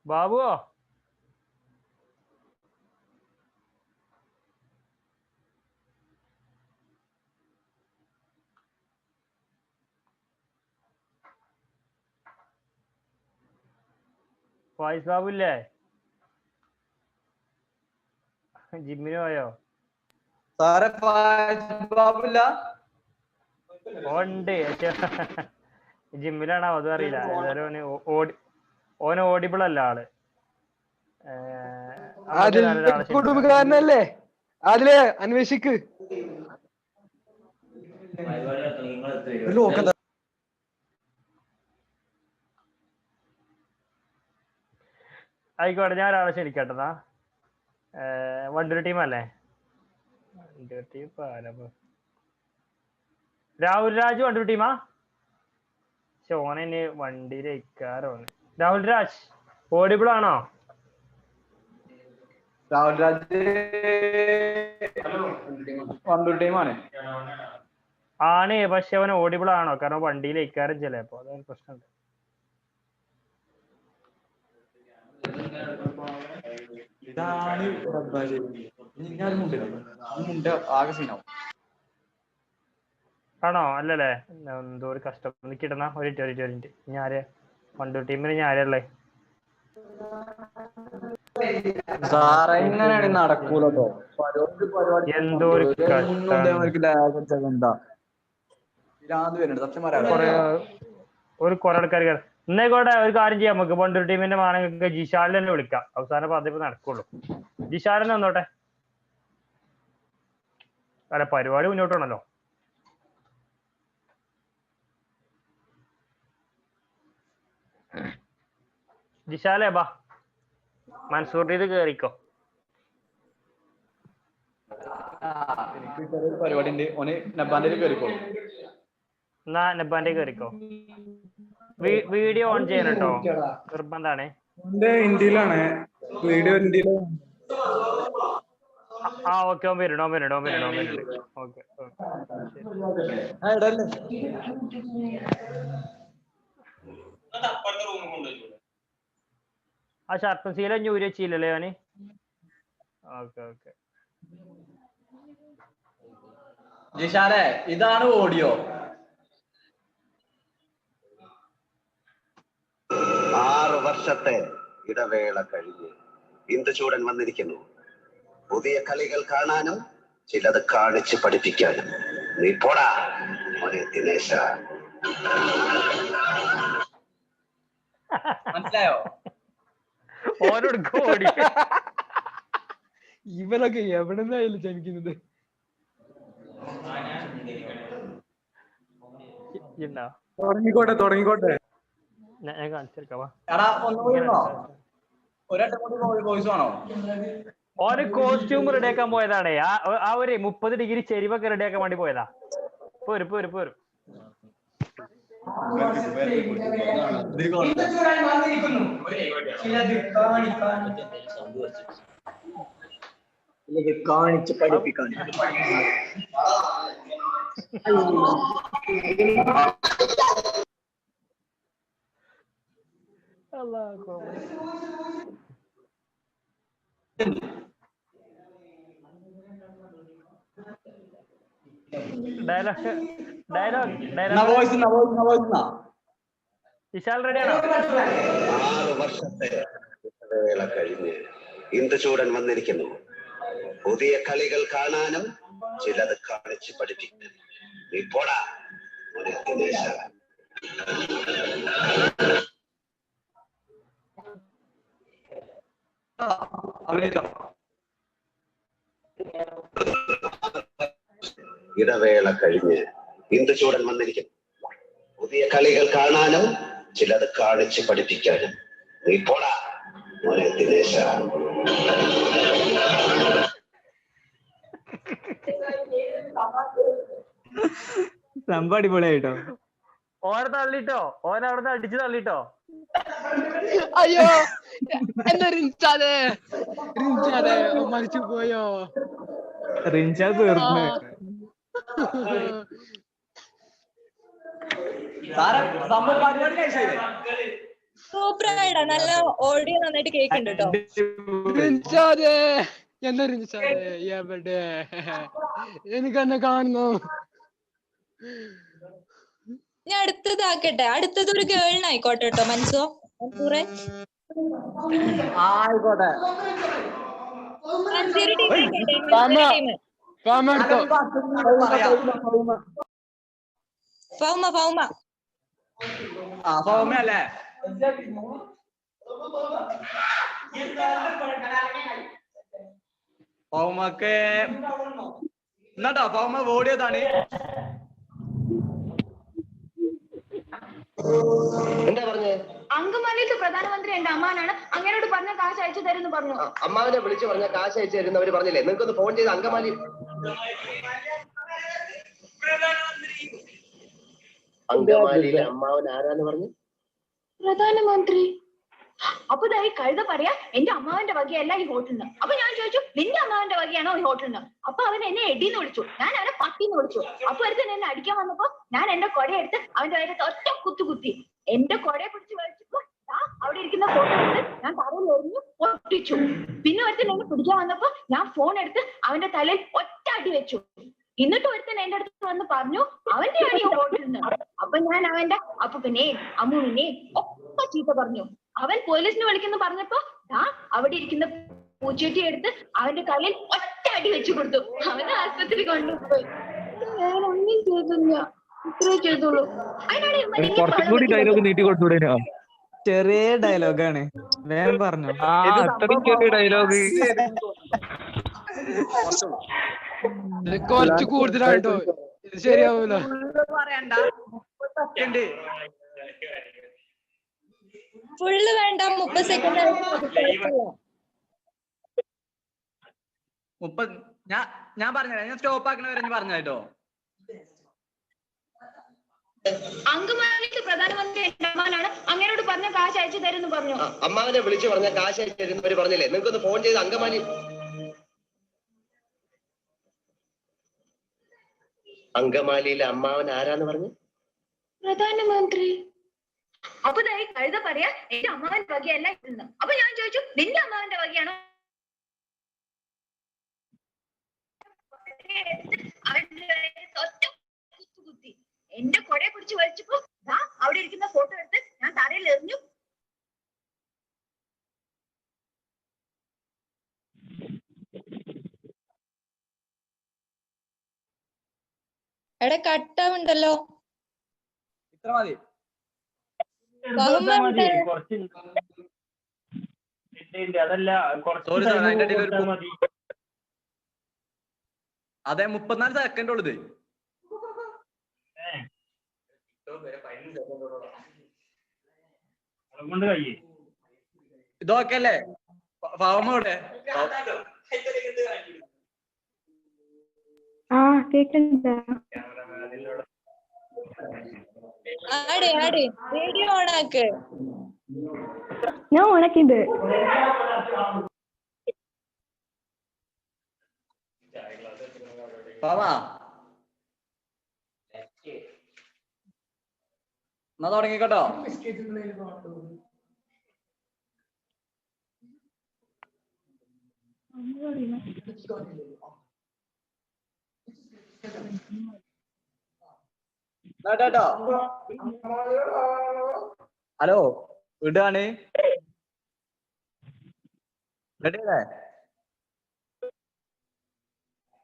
ബാബുവോ? ഫായിസ് ബാബു ഇല്ലേ? ജിമ്മിന് പോയോ? സാറെ ബാബില്ല ഉണ്ട് ജിമ്മിലാണോ അതും അറിയില്ല. ഏതായാലും ഓന് ഓഡിബിൾ അല്ല ആള്. കുടുംബക്കാരനല്ലേ അതിലെ അന്വേഷിക്ക്. ആയിക്കോട്ടെ, ഞാൻ ഒരാളെ ക്ഷണിക്കട്ടെന്നാ. വണ്ടൂർ ടീം അല്ലേ? വണ്ടൂർ ടീം രാഹുൽ രാജ് വണ്ടൂർ ടീമാ? ഓനെ വണ്ടിയിൽ ഇക്കാറാണ്. രാഹുൽ രാജ് ഓഡിബിൾ ആണോ? രാഹുൽ രാജ് വണ്ടൂർ ടീമാണ്. ആണ്, പക്ഷെ അവൻ ഓഡിബിൾ ആണോ? കാരണം വണ്ടിയിൽ ഇക്കാറും ചിലപ്പോ അതൊരു പ്രശ്നമുണ്ട്. ആണോ? അല്ലല്ലേ? എന്തോ ഒരു കഷ്ടം. നിക്കിടുന്ന ഒരു മിനിറ്റ്. ഞാര് വണ്ടൂർ ടീമിന് ഞാരല്ലേ? നടക്കൂലോ. എന്തോ ഒരു ഒരു കുറെ ആൾക്കാർ ഇന്നേക്കോട്ടെ. ഒരു കാര്യം ചെയ്യാം, നമുക്ക് വണ്ടൂർ ടീമിന്റെ മാനങ്ങൾക്ക് ജിഷാലിനെ തന്നെ വിളിക്കാം. അവസാനം പതിപ്പ് നടക്കുള്ളൂ. ജിഷാലിനെ വന്നോട്ടെ. അല്ല, പരിപാടി മുന്നോട്ട് വേണല്ലോ. ജിഷാലേ ബാ, മൻസൂർ ഇത് കേറിക്കോ. പരിപാടി ഉണ്ട്. ഓന് നബാന്റെ കേറിക്കോളൂ. എന്നാ നബാന്റെ കേറിക്കോ. വീഡിയോ ഓൺ ചെയ്യണം കേട്ടോ, നിർബന്ധാണ്. ഇന്ത്യയിലാണ് വീഡിയോ. ഇന്ത്യയിലാണ്. ഓക്കെ, ഓൻ വരുന്നുണ്ട്. ഓക്കെ. ആ ഷർട്ടും ശീല ഊരി വെച്ചില്ലല്ലേ അവന്? ഓക്കെ. ജിഷാനെ, ഇതാണ് ഓഡിയോ. 6 വർഷത്തെ ഇടവേള കഴിഞ്ഞ് ഇന്ദുചൂടൻ വന്നിരിക്കുന്നു. പുതിയ കളികൾ കാണാനും ചിലത് കാണിച്ച് പഠിപ്പിക്കാനും. നീ പോടാ മോനെ ദിനേശ. മനസ്സിലായോ? ഓനോട് ഓടി. ഇവനൊക്കെ എവിടെ നിന്നായാലും ജനിക്കുന്നത്. തുടങ്ങിക്കോട്ടെ. ഞാൻ കാണിച്ചെടുക്കാവാ. ഓന് കോസ്റ്റ്യൂം റെഡിയാക്കാൻ പോയതാണേ. ആ ഒരു 30 ഡിഗ്രി ചെരിവൊക്കെ റെഡിയാക്കാൻ വേണ്ടി പോയതാ. പോരും. കാണിച്ച് പഠിപ്പിക്കാൻ. ഡയലോഗ് വിശാൽ റെഡിയാണോ? 6 വർഷത്തെ ഇടവേള കഴിഞ്ഞ് ഇന്ദുചൂടൻ വന്നിരിക്കുന്നു. പുതിയ കളികൾ കാണാനും ചിലത് കാണിച്ച് പഠിപ്പിക്കാനും. നീ പോടാ മോനെ ദിനേശ. ഇടവേള കഴിഞ്ഞ് ഇന്ദുചൂടൻ വന്നിരിക്കുന്നു. പുതിയ കളികൾ കാണാനും ചിലത് കാണിച്ച് പഠിപ്പിക്കാനും. നീ പോടാ മോനെ ദിനേശ. സംഭവം അടിപൊളിയായിട്ടോ. ഓനെ തള്ളിട്ടോ, ഓനെ അവിടുന്ന് അടിച്ചു തള്ളിട്ടോ. അയ്യോ, എന്നെ റിൻചാദേ മരിച്ചു പോയോ? റിൻചാദ് തീർന്നു. സൂപ്പറായിട്ടാ, നല്ല ഓഡിയോ നന്നായിട്ട് കേൾക്കുന്നുണ്ട് കേട്ടോ. റിൻചാദേ, എന്നെ റിൻചാദേ എവിടെ? എനിക്കെന്നെ കാണുന്നു. ഞാൻ അടുത്തതാക്കട്ടെ. അടുത്തത് ഒരു ഗേളിനായിക്കോട്ടെ കേട്ടോ. മൻസൂറെ ആയിക്കോട്ടെ. മഞ്ചേരി ടീം ആയിക്കോട്ടെ, ഫാമ മഞ്ചേരി ടീം. ഫാമ എടുത്തോ. ഫൗമ ഫൗമ. ഫൗമ അല്ലേ? ഫൗമക്ക് എന്നാട്ടോ ഫൗമ ഓടിയതാണ്. എന്താ പറഞ്ഞേ? അങ്കമാലിയിലെ പ്രധാനമന്ത്രി എന്റെ അമ്മാനാണ്, അങ്ങനോട് പറഞ്ഞ കാശ് അയച്ചു തരുമെന്ന് പറഞ്ഞു. അമ്മാവനെ വിളിച്ചു പറഞ്ഞ കാശ് അയച്ചു തരുന്നവര് പറഞ്ഞില്ലേ? നിങ്ങൾക്കൊന്ന് ഫോൺ ചെയ്ത് അങ്കമാലി അങ്കമാലിയിലെ അമ്മാവൻ ആരാന്ന് പറഞ്ഞു? പ്രധാനമന്ത്രി. അപ്പൊ ഇതായി കഴുത പറയാ എന്റെ അമ്മാവന്റെ വകയല്ല ഈ ഹോട്ടലിന്. അപ്പൊ ഞാൻ ചോദിച്ചു നിന്റെ അമ്മാവന്റെ വകയാണോ ഈ ഹോട്ടലിന്? അപ്പൊ അവൻ എന്നെ എടിന്ന് വിളിച്ചു, ഞാൻ അവനെ പട്ടിന്ന് വിളിച്ചു. അപ്പൊ ഒരുത്തൻ എന്നെ അടിക്കാൻ വന്നപ്പോ ഞാൻ എന്റെ കൊടയെടുത്ത് അവന്റെ വയറത്ത് ഒറ്റ കുത്തി. എന്റെ കൊടയെ പിടിച്ച് വലിച്ചപ്പോ അവിടെ ഇരിക്കുന്ന ഫോട്ടോ എടുത്ത് ഞാൻ തറയിൽ എറിഞ്ഞു പൊട്ടിച്ചു. പിന്നെ ഒരുത്തൻ എന്നെ പിടിക്കാൻ വന്നപ്പോ ഞാൻ ഫോൺ എടുത്ത് അവന്റെ തലയിൽ ഒറ്റ അടി വെച്ചു. എന്നിട്ട് ഒരുത്തൻ എന്റെ അടുത്ത് വന്ന് പറഞ്ഞു അവന്റെ അടി ഹോട്ടലിൽ നിന്ന്. അപ്പൊ ഞാൻ അവന്റെ അപ്പൂപ്പനെയും അമ്മൂനെയും ഒക്കെ ചീത്ത പറഞ്ഞു. അവൻ പോലീസിനെ വിളിക്കുന്നു പറഞ്ഞപ്പോ അവിടെ ഇരിക്കുന്ന പൂച്ചട്ടി എടുത്ത് അവന്റെ കയ്യിൽ ഒറ്റ അടി വെച്ചു കൊടുത്തു. അവനെ ആശുപത്രി കൊണ്ടുപോയി. ഞാൻ ഒന്നും ചെയ്തില്ല, ഇത്രേ ചെയ്തുള്ളൂ. കുറച്ചുകൂടി ഡയലോഗ് നീട്ടി കൊടുത്തൂടേനോ? ചെറിയ ഡയലോഗാണ്, വേഗം പറഞ്ഞു. അത്രയും ചെറിയ ഡയലോഗ്. കുറച്ച് കൂടുതലായിട്ടോ, ഇത് ശരിയാവൂല. പറയണ്ട, ഫുള്ള് വേണ്ട, 30 സെക്കൻഡ്. ഞാൻ പറഞ്ഞുതരാം, ഞാൻ സ്റ്റോപ്പ് ആക്കണ വരെ പറഞ്ഞു കേട്ടോ. അങ്കമാലിയിലെ പ്രധാനമന്ത്രി എന്റെ അമ്മാനാണ്, അങ്ങനോട് പറഞ്ഞ കാശ് അയച്ചു തരുമെന്ന് പറഞ്ഞു. അമ്മാവനെ വിളിച്ചു പറഞ്ഞ കാശ് അയച്ചു തരുന്നവര് പറഞ്ഞില്ലേ? നിങ്ങൾക്കൊന്ന് ഫോൺ ചെയ്ത് അങ്കമാലിയിലെ അമ്മാവൻ ആരാന്ന് പറഞ്ഞു? പ്രധാനമന്ത്രി. അപ്പൊ ഇതായി കഴുത പറയാ എന്റെ അമ്മാവന്റെ വകയല്ല ഇതെന്ന്. അപ്പൊ ഞാൻ ചോദിച്ചു നിന്റെ അമ്മാവന്റെ വകയാണോ? കുത്തി എന്റെ കൊടയെ പിടിച്ച് വലിച്ചപ്പോ അവിടെ ഇരിക്കുന്ന ഫോട്ടോ എടുത്ത് ഞാൻ തറയിൽ എറിഞ്ഞു. എടാ കട്ടാവുണ്ടല്ലോ. ഇത്ര മതി. അതല്ല അതെ, 34 സെക്കൻഡ് ഉള്ളത്. ഇതൊക്കെ അല്ലേ ഫാമോടെ? വീഡിയോ ഓണാക്ക്. ഞാൻ ഓണാക്കിണ്ട്. എന്നാ തുടങ്ങിക്കോട്ടോ. ഹലോ, വീടാണ്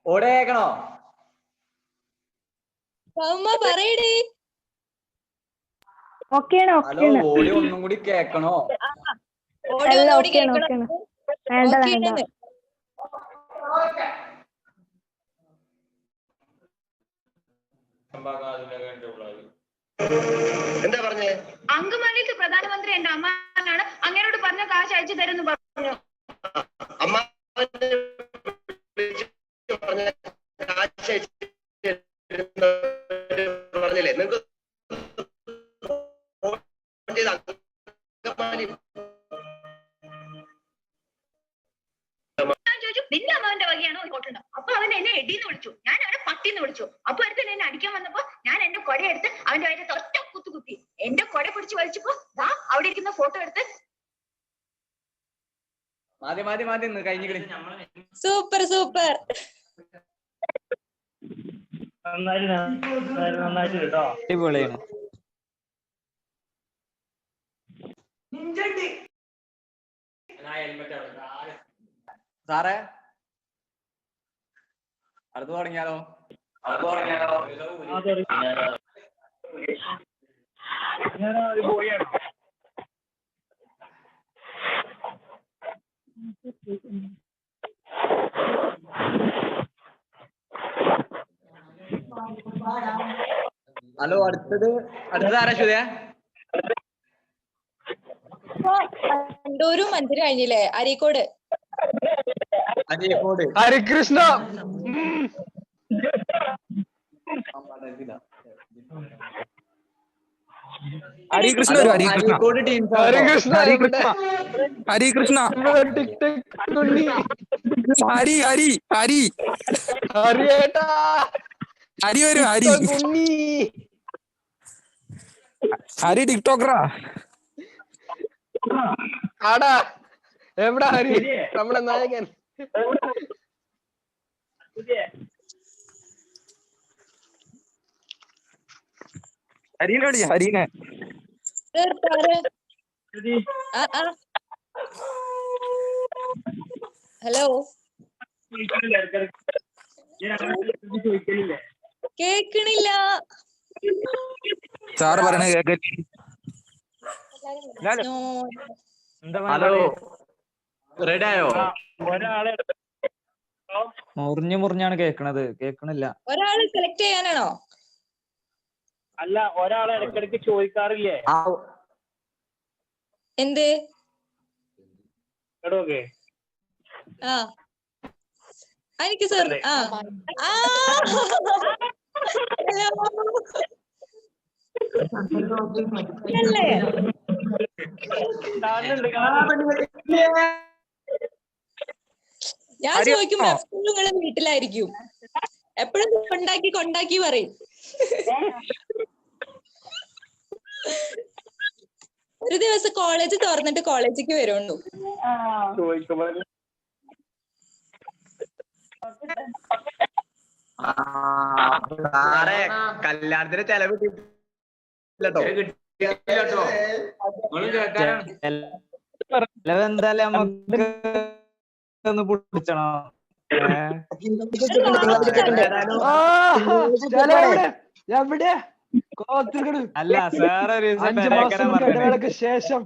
ഓടെ കേക്കണോ? പറയടി. ഹലോ, ഓടി ഒന്നും കൂടി കേക്കണോ? എന്താ പറഞ്ഞേ? അങ്കമാലിയിലെ പ്രധാനമന്ത്രി എന്റെ അമ്മാനാണ്, അങ്ങനോട് പറഞ്ഞ കാശ് അയച്ചു തരുമെന്ന് പറഞ്ഞു. പറഞ്ഞില്ലേ? നിങ്ങൾക്ക് ഞാൻ ചോദിച്ചു നിന്റെ അമ്മാവന്റെ വകയാണോ ഈ ഹോട്ടലിന്? അപ്പൊ അവൻ എന്നെ എടിന്ന് വിളിച്ചു, ഞാൻ അവനെ പട്ടിന്ന് വിളിച്ചു. അപ്പൊ ഒരുത്തൻ എന്നെ അടിക്കാൻ വന്നപ്പോ ഞാൻ എന്റെ കൊടയെടുത്ത് അവന്റെ വയറത്ത് ഒറ്റ കുത്തി. എന്റെ കൊട പിടിച്ച് വലിച്ചപ്പോ അവിടെ ഇരിക്കുന്ന ഫോട്ടോ എടുത്ത്. മതി സൂപ്പർ നന്നായിട്ട് കേട്ടോ. അടിപൊളിയാണ്. സാറേ അടുത്ത് തുടങ്ങിയാലോ? ഹലോ, അടുത്തത് ആരാ അശ്വതിയെ? കണ്ടൂരും മഞ്ചേരി കഴിഞ്ഞില്ലേ? അരീക്കോട്. ഹരികൃഷ്ണ. ഹരികൃഷ്ണ വരും. ഹരികൃഷ്ണ ഹരി ഹരി ഹരി ഹരി വരും. ഹരി ടിക്ടോക്കറാ. ആടാ എവിടാ ഹരി, നമ്മുടെ നായകൻ? ഹരീനെ ഹരീനെ. ഹലോ, കേക്കണില്ല. സാറ് പറയണ കേക്ക. ഹലോ, റെഡി ആയോ? മുറിഞ്ഞാണ് കേക്കണത്, കേക്കണില്ല. ഒരാള് സെലക്ട് ചെയ്യാനാണോ? അല്ല, ഒരാളെ ഇടയ്ക്കിടയ്ക്ക് ചോദിക്കാറില്ലേ എന്ത്? എടോക്കെ എനിക്ക് സാർ. ഞാൻ ചോദിക്കും എപ്പോഴും നിങ്ങളെ വീട്ടിലായിരിക്കും, എപ്പോഴും കൊണ്ടാക്കി പറയും. ഒരു ദിവസം കോളേജ് തുറന്നിട്ട് കോളേജിലേക്ക് വരുള്ളൂ. കല്യാണത്തിന് ചെലവ് എന്തായാലും നമുക്ക് ഒന്ന് പൊട്ടിച്ചണോ? അല്ല സാർ ഒരു ശേഷം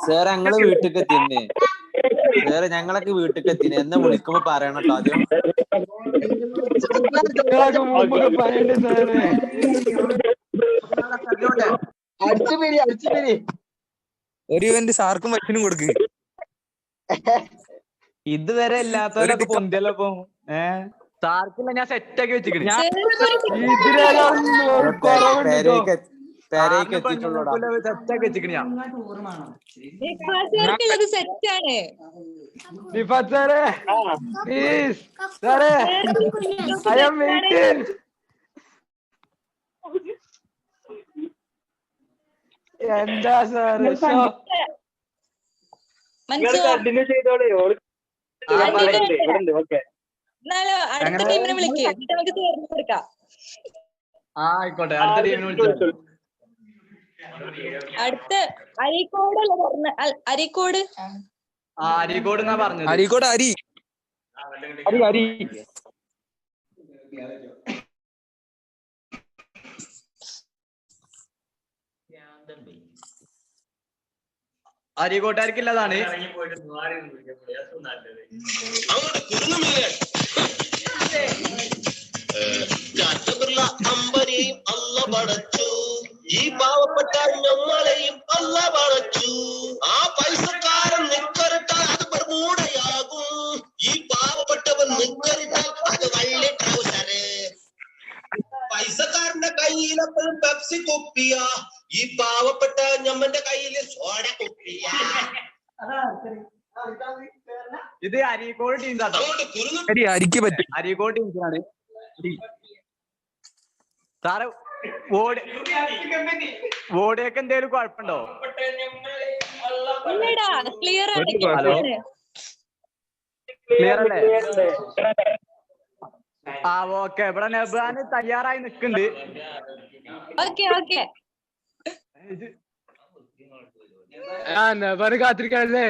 സാർ ഞങ്ങള് വീട്ടിലേക്ക് എത്തിന്നെ. വേറെ ഞങ്ങളൊക്കെ വീട്ടിലേക്ക് എത്തിന്. എന്നെ വിളിക്കുമ്പോ പറയണം കേട്ടോ ആദ്യം. ഒരു ഇവന്റ് സാർക്കും വച്ചിനും കൊടുക്ക്. ഇതുവരെ ഇല്ലാത്തവരൊക്കെ പൊന്തിയല്ലോ ഇപ്പൊ. സാർക്കില്ല, ഞാൻ സെറ്റ് ആക്കി വെച്ചിട്ട് എന്താ സാറ് കണ്ടിന്യൂ ചെയ്തോളൂ. അടുത്ത ടീമിനെ വിളിക്കുക, നമുക്ക് തീർന്നെടുക്കാം. ആയിക്കോട്ടെ, അടുത്ത ടീമിനെ വിളിച്ചു. അടുത്ത അരീക്കോട് അരീക്കോട് അരീക്കോട് എന്നാ പറഞ്ഞത്. അരീക്കോട് അരി ഹരി. അരീക്കോട്ടാർക്കില്ലതാണ്. അമ്പരെയും അല്ല പടച്ചു, ഈ പാവപ്പെട്ട നമ്മളെയും അല്ല പടച്ചു. ആ പൈസക്കാരൻ നിക്കറിട്ടാൽ അത് ബർമൂടയാകും, ഈ പാവപ്പെട്ടവൻ നിക്കറിട്ടാൽ അത് വള്ളി ട്രൗസറ്. പൈസക്കാരന്റെ കയ്യിലെപ്പോഴും പെപ്സി കുപ്പിയ, ഈ പാവപ്പെട്ട ഞമ്മന്റെ കയ്യില് സോഡ കുപ്പിയ. ഇത് അരീക്കോട് ടീം കേട്ടോ. അരീക്കോട് ടീംസാണ് സാറ്. ഓടിയൊക്കെ എന്തേലും കുഴപ്പമുണ്ടോ? ക്ലിയർ അല്ലേ? ആ ഓക്കെ. ഇവിടെ നെബാന് തയ്യാറായി നിക്കുന്നുണ്ട്. Okay okay. നെബാന് കാത്തിരിക്കാണല്ലേ.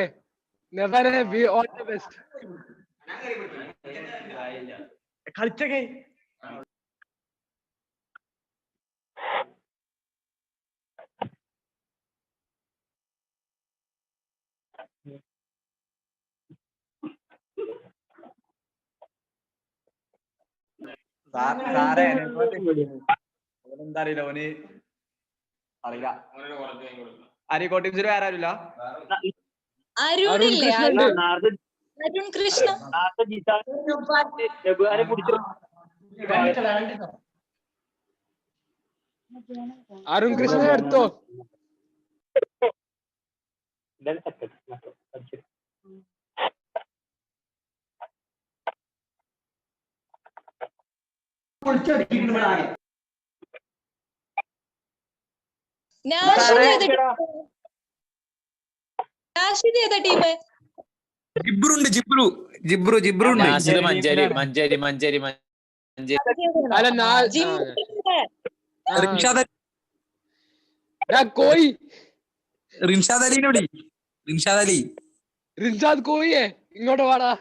നെബാനെ ബി ഓൾ ദി ബെസ്റ്റ്. കളിച്ചേ സാറേ എന്താ അറിയില്ല ഓന് അറിയില്ല. അരിക്കോട്ടിൽ വേറെ ആരുമില്ല. അരുണില്ലേ? അരുൺ കൃഷ്ണ. അരുൺ കൃഷ്ണ എടുത്തോ. നാഷിദ് ഏതാ ടീം? ജിബ്രുണ്ട്, ജിബ്രു ഉണ്ട്. നാസിദ് മഞ്ചേരി. റിൻഷാദ് അലിനോടി. റിൻഷാദ് കോയിയെ ഇങ്ങോട്ട് വാടാ.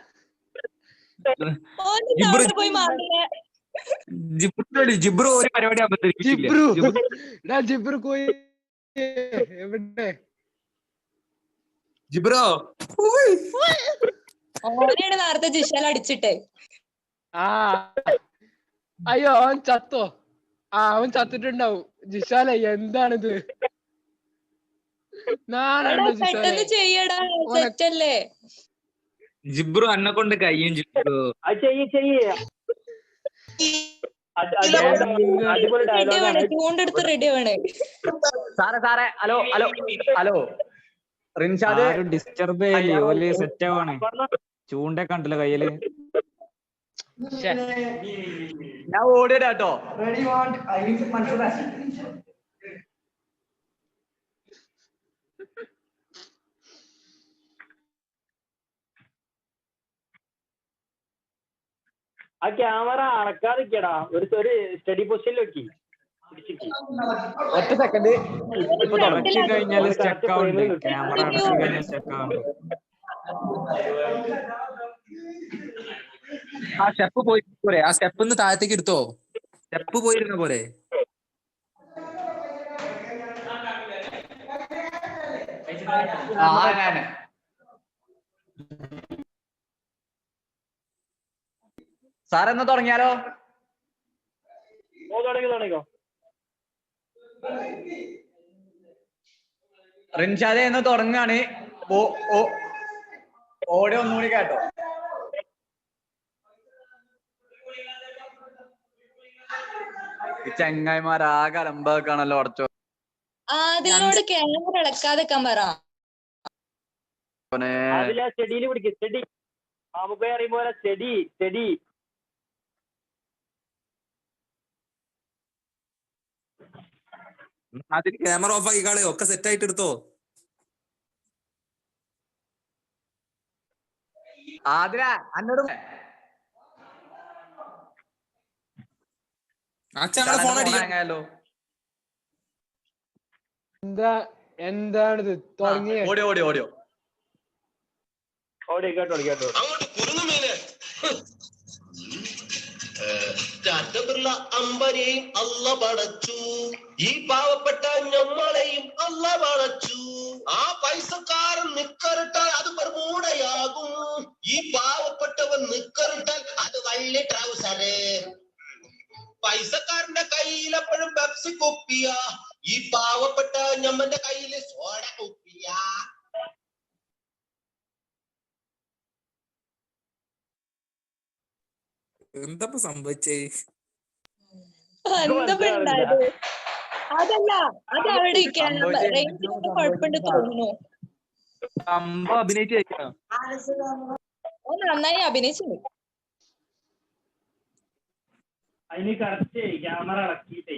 ജിബ്രു ഒരു പരിപാടി ജിബ്രു കോയി എവിടെ? ജിബ്രോ ഓനെയാണ് നേരത്തെ ജിഷാൽ അടിച്ചിട്ടെ. അയ്യോ അവൻ ചത്തോ? അവൻ ചത്തിട്ടുണ്ടാവും. ജിഷാലെ എന്താണിത്? പെട്ടെന്ന് ചെയ്യടാ, സെറ്റല്ലേ? ജിബ്രു അന്നെ കൊണ്ട് കഴിയും. ജിബ്രു ചൂണ്ടെടുത്ത് റെഡി ആണ്. സാറേ ഹലോ റിൻഷാദ് ഡിസ്റ്റർബ് ചെയ്യല്ലേ? ഓല് സെറ്റ് ആവാണ്. ചൂണ്ടൊക്കെ ഉണ്ടല്ലോ കയ്യില്. ഞാൻ ഓടിയതാട്ടോ. ആ ക്യാമറ അടക്കാതിരിക്കടാ. ഒരു സ്റ്റഡി പൊസിഷനിൽ വെക്കി. ഒറ്റ സെക്കൻഡ്. കഴിഞ്ഞാല് സ്റ്റക്ക് ആവുന്നുണ്ട്. ക്യാമറ അടച്ചു കഴിഞ്ഞാൽ സ്റ്റക്ക് ആവുന്നുണ്ട്. ആ സ്റ്റെപ്പ് പോയി പോരെ? ആ സ്റ്റെപ്പ് ഒന്ന് താഴത്തേക്ക് എടുത്തോ. സ്റ്റെപ്പ് പോയിരുന്ന പോലെ. സാറെന്നാ തുടങ്ങിയാലോ? തുടങ്ങിക്കോ. റിൻഷാദ് എന്ന് തുടങ്ങാണ്. ഓടിയോ ഒന്നുകൂടി കേട്ടോ. ചെങ്ങായിമാരാകെ അലമ്പാക്കാണല്ലോ ഉടച്ചോ. അതിനോട് ക്യാമറ ഇളക്കാതെക്കാൻ പറ. സ്റ്റഡിയിൽ പിടിക്കും. സ്റ്റഡി നമുക്ക് അറിയുമ്പോ സ്റ്റഡി. അതിന് ക്യാമറ ഓഫ് ആക്കിക്കാളെ. ഒക്കെ സെറ്റ് ആയിട്ട് എടുത്തോ. എന്നോട് ഫോൺ അടിക്കാലോ. എന്താണിത്? തുടങ്ങിയ ഓടിയോ കേട്ടോ. ചാറ്റബിർള അമ്പരെയും അല്ല പടച്ചു, ഈ പാവപ്പെട്ട ഞമ്മളെയും അല്ല പടച്ചു. ആ പൈസക്കാരൻ നിക്കറിട്ടാൽ അത് ബർമൂടയാകും, ഈ പാവപ്പെട്ടവൻ നിക്കറിട്ടാൽ അത് വള്ളി ട്രൗസറ്. പൈസക്കാരന്റെ കയ്യിൽ എപ്പോഴും പെപ്സി കുപ്പിയ, ഈ പാവപ്പെട്ട ഞമ്മന്റെ കയ്യില് സോഡ കുപ്പിയ. എന്താ സംഭവിച്ചേ? അതല്ല, അത് അവിടെ കുഴപ്പമുണ്ട് തോന്നുന്നു. അഭിനയിച്ചു നന്നായി അഭിനയിച്ചു. അതിന് കറക്റ്റ് ക്യാമറ ഇളക്കിട്ടേ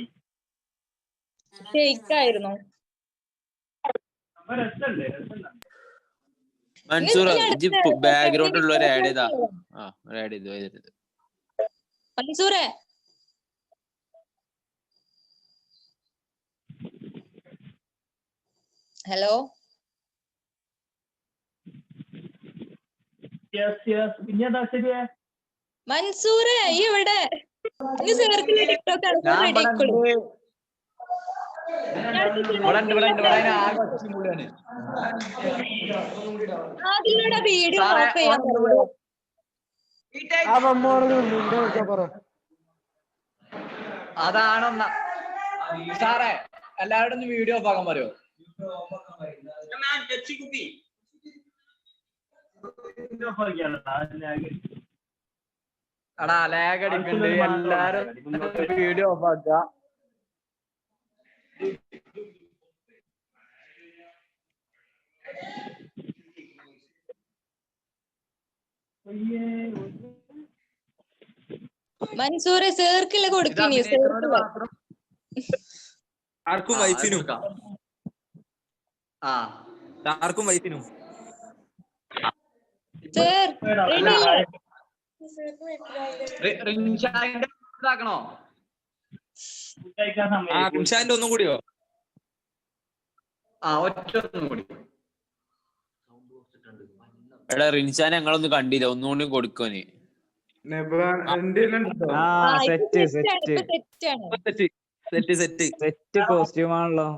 ായിരുന്നു. മൻസൂർ ബാക്ക്ഗ്രൗണ്ട് ഉള്ള ആഡ് ചെയ്താ. ആഡ് ചെയ്തു. മൻസൂറേ, ഹലോ മൻസൂറെ ഈ ഇവിടെ ഇനി ചേർക്കില്ല ടിക്ടോക്ക് ഞാൻ റെഡി ആയിക്കോളൂ. അതിലൂടെ വീഡിയോ ഓഫ് ചെയ്യാൻ പറ്റുമോ? അതാണോ സാറേ എല്ലാവരും ഒന്ന് വീഡിയോ ഓഫ് ആക്കാൻ പറയുമോ? എടാ ലാഗ് അടിക്കണ്ട്, എല്ലാരും വീഡിയോ ഓഫ് ആക്കുക. മൻസൂറെ ചേർക്കില്ല കൊടുക്കിനി ചേർക്കില്ല. ആർക്കും വൈഫിനും ആ ആർക്കും വൈഫിനും ചേർ റിൻഷാന്റെ ഇതാക്കണോ? റിൻഷാന്റെ ഒന്നും കൂടിയോ? ആ ഒറ്റ ഒന്നും കൂടി. എടാ റിൻഷാൻ ഞങ്ങളൊന്നും കണ്ടില്ല, ഒന്നുകൂടി കൊടുക്കോന്. സെറ്റ് കോസ്റ്റ്യൂം ആണല്ലോ.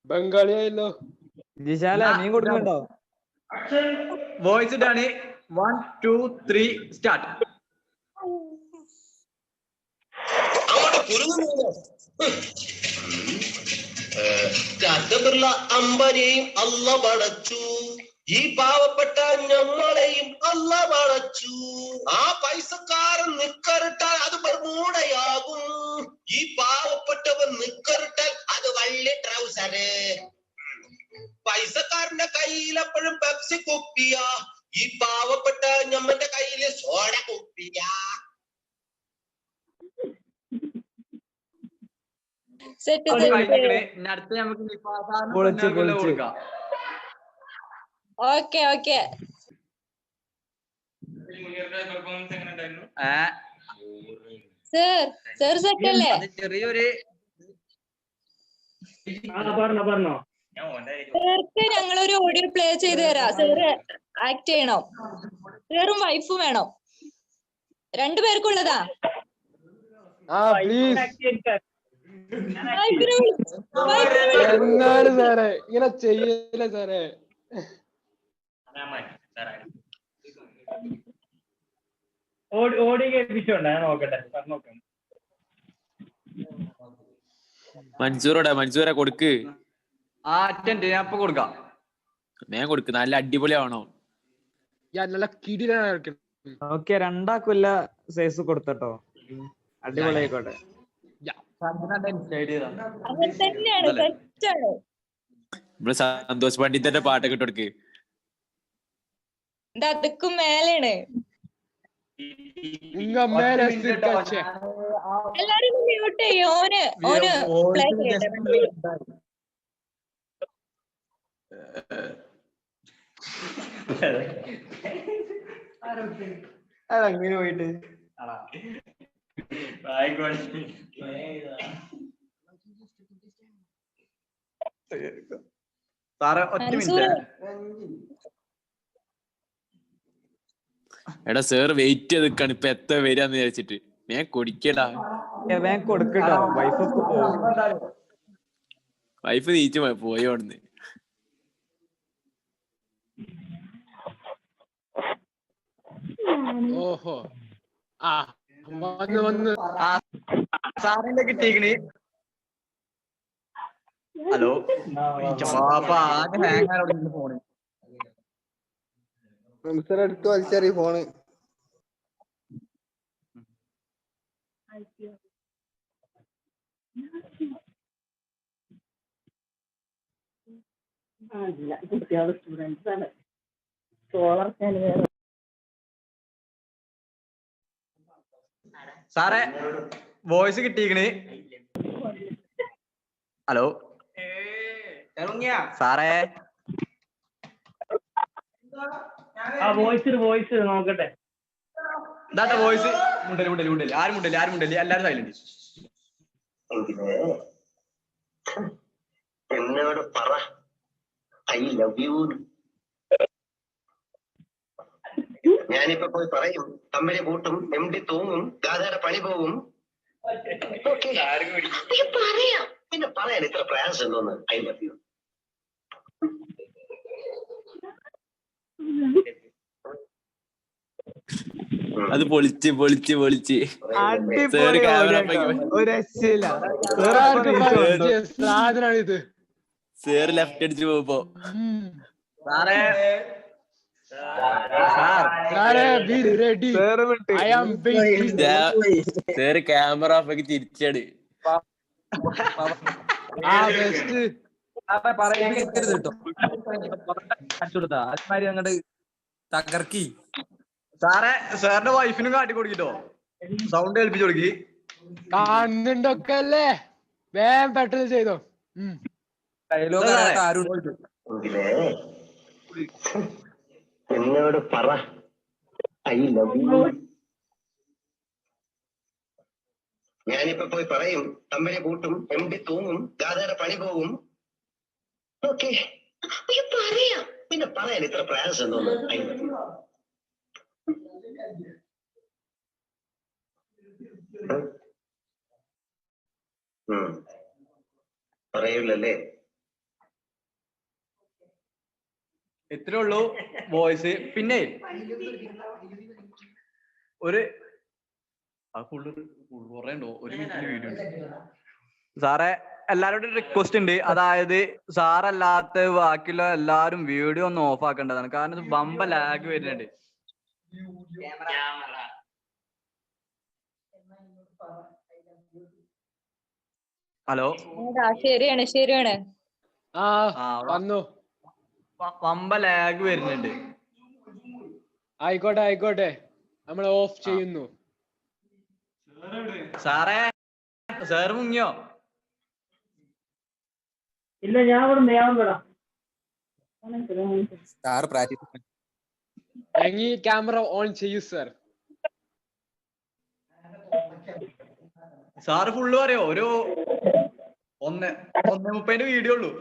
ബംഗാളിയായല്ലോ. ജിഷാല മീൻ കൊടുക്കുന്നുണ്ടോ? വോയിസ് ഇട്ടാണ് 1 2 3 സ്റ്റാർട്ട്. അമ്പനെയും അല്ല പടച്ചു, ഈ പാവപ്പെട്ട ഞമ്മളെയും അല്ല പടച്ചു. ആ പൈസക്കാരൻ നിക്കറിട്ടാൽ അത് ബർമൂടയാകും, ഈ പാവപ്പെട്ടവൻ നിക്കറിട്ടാൽ അത് വള്ളി ട്രൗസറ്. പൈസക്കാരന്റെ കയ്യിൽ എപ്പോഴും പെപ്സി കുപ്പിയ, ഈ പാവപ്പെട്ട ഞമ്മന്റെ കയ്യില് സോഡ കുപ്പിയ. അടുത്ത് നമുക്ക് കൊടുക്കാം. ഓക്കെ ഓക്കെ സർ സർ സെറ്റല്ലേ? ചെറിയൊരു സാർക്ക് ഞങ്ങളൊരു ഓഡിയോ പ്ലേ ചെയ്ത് തരാം. സാറ് ആക്ട് ചെയ്യണം. സാറും വൈഫും വേണം, രണ്ടുപേർക്കുള്ളതാ. എന്നാലും സാറേ ഇങ്ങനെ ചെയ്യല്ലേ സാറേ. ഓടി കേൾപ്പിച്ചോണ്ട നോക്കട്ടെ. മൻസൂറെ കൊടുക്ക്. ആ അറ്റൻഡ് ഞാൻ ഇപ്പൊ കൊടുക്കാം. ഞാൻ കൊടുക്ക്, നല്ല അടിപൊളിയാവണോ? ഓക്കെ, രണ്ടാക്കുല്ല സൈസ് കൊടുത്തട്ടോ, അടിപൊളി ആയിക്കോട്ടെ. അങ്ങനെ തന്നെയാണ്, തെറ്റാണ്. നമ്മള് സന്തോഷ് പണ്ഡിതന്റെ പാട്ടൊക്കെ ഇട്ട് കൊടുക്ക്. ഇത് അതുക്കും മേലെയാണ്. എല്ലാരും മ്യൂട്ട് ചെയ്യും. ഓന് പ്ലേ ചെയ്യട്ടെ. അതങ്ങനെ പോയിട്ട് സാറേ ഒറ്റ മിനിറ്റ്. എടാ സാർ വെയിറ്റ് ചെയ്ത് നിക്കാണ്, ഇപ്പൊ എത്ര വരാന്ന് വിചാരിച്ചിട്ട്. ഞാൻ കൊടുക്കടാ, കൊടുക്കട്ടോ. വൈഫ് നീച്ചു പോയോന്ന്. ഓഹോ ആ വന്ന് സാറിന്റെ കിട്ടിയേക്കണ്. ഹലോ ആകെ ഹാങ് ആയോണ്ട് ഫോണ് എടുത്ത് വലിച്ചെറിയ ഫോണ്. കുട്ടികളുടെ സ്റ്റുഡൻസ് ആണ്. സാറേ വോയിസ് കിട്ടിയേക്കണ്. ഹലോ സാറേ വോയിസ് നോക്കട്ടെ. ഇതാട്ടെ വോയിസ്. മുണ്ടല് ആരും മുണ്ടല് എല്ലാരും സൈലന്റ്. എങ്കില് എന്നോട് പറ ഐ ലവ് യു. ഞാനിപ്പോ പോയി പറയും കമ്പനി കൂട്ടും, MD തൂങ്ങും, ഗാഥയുടെ പണി പോകും. പറയാം, പിന്നെ പറയാൻ ഇത്ര പ്രയാസം എന്തോന്ന് ഐ ലവ് യു. അത് പൊളിച്ച് പൊളിച്ച് പൊളിച്ച് അടിപൊളി ഒരു രക്ഷയില്ല. സാധനമാണിത്. സേറ് ലെഫ്റ്റ് അടിച്ച് പോകുമ്പോ സേറ് ക്യാമറ ഓഫ് ആക്കി തിരിച്ചടി. അങ്ങോട്ട് തകർക്കി. സാറേ സാറിന്റെ വൈഫിനും കാട്ടി കൊടുക്കിട്ടോ, സൗണ്ട് കേൾപ്പിച്ചു കൊടുക്കി. കാണുന്നുണ്ടൊക്കെ അല്ലേ, വേഗം പെട്ടെന്ന് ചെയ്തോ. എന്നോട് പറ ഐ ലവ് യു. ഞാനിപ്പോ പോയി പറയും കമ്പനി കൂട്ടും, MD തൂങ്ങും, ഗാഥയുടെ പണി പോകും. ഓക്കെ, പറയാം, പിന്നെ പറയാൻ ഇത്ര പ്രയാസം എന്തോന്ന് ഐ ലവ് യു. പറയൂലല്ലേ. ഇത്രേ ഉള്ളൂ വോയിസ്. പിന്നെ ഒരു കുറെ ഉണ്ടോ, 1 മിനിറ്റിന് വീഡിയോ ഉണ്ട്. സാറേ എല്ലാരോടും റിക്വസ്റ്റ് ഉണ്ട്, അതായത് സാറല്ലാത്ത ബാക്കിയുള്ള എല്ലാരും വീഡിയോ ഒന്ന് ഓഫ് ആക്കേണ്ടതാണ്. കാരണം ഇത് ബമ്പ ലാഗ് വരുന്നുണ്ട്. ഹലോ, ശരിയാണ് ശരിയാണ്. ബമ്പ ലാഗ് വരുന്നുണ്ട്. ആയിക്കോട്ടെ ആയിക്കോട്ടെ, നമ്മൾ ഓഫ് ചെയ്യുന്നു. സാറേ സാറ് മുങ്ങിയോ? ഇല്ല, ഞാൻ ക്യാമറ ഓൺ ചെയ്യൂ സർ. സാറ് ഫുള്ള് പറയോ? ഒരു 1:30 വീഡിയോ ഉള്ളൂ.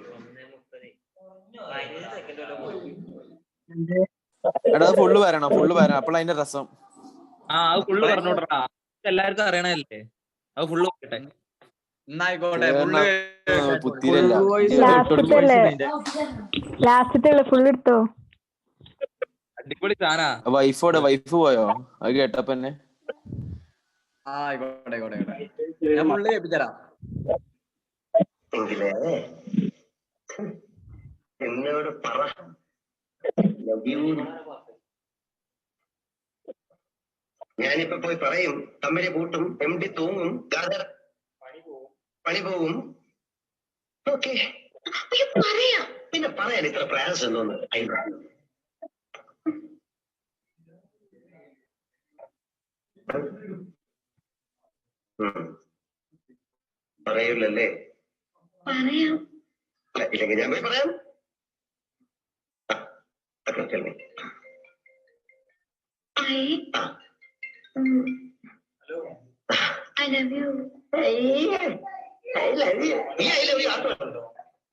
എടാ ഫുള്ള് വരണം, ഫുള്ള് വരണം, അപ്പോൾ അതിന്റെ രസം. അത് ഫുള്ള് പറഞ്ഞോട്ടാ, എല്ലാവർക്കും അറിയണല്ലേ. അത് ഫുള്ള് എന്നായിക്കോട്ടെ. ഫുള്ള് അടിപൊളി സാധനാ. വൈഫ് പോയോ? അത് കേട്ടപ്പോ തന്നെ ആയിക്കോട്ടെ ആയിക്കോട്ടെ, ഞാൻ ഫുള്ള് കേൾപ്പിച്ചരാം. എന്നോട് പറ ലവ് യു. ഞാനിപ്പോ പോയി പറയും കമ്പനി കൂട്ടും, MD തൂങ്ങും, ഗാഥയുടെ പണി പോകും. ഓക്കെ, പറയാം, പിന്നെ പറയാൻ ഇത്ര പ്രയാസം എന്തോന്ന് ഐ ലവ് യു. പറയൂലല്ലേ. ഇല്ലെങ്കിൽ ഞാൻ പോയി പറയാം.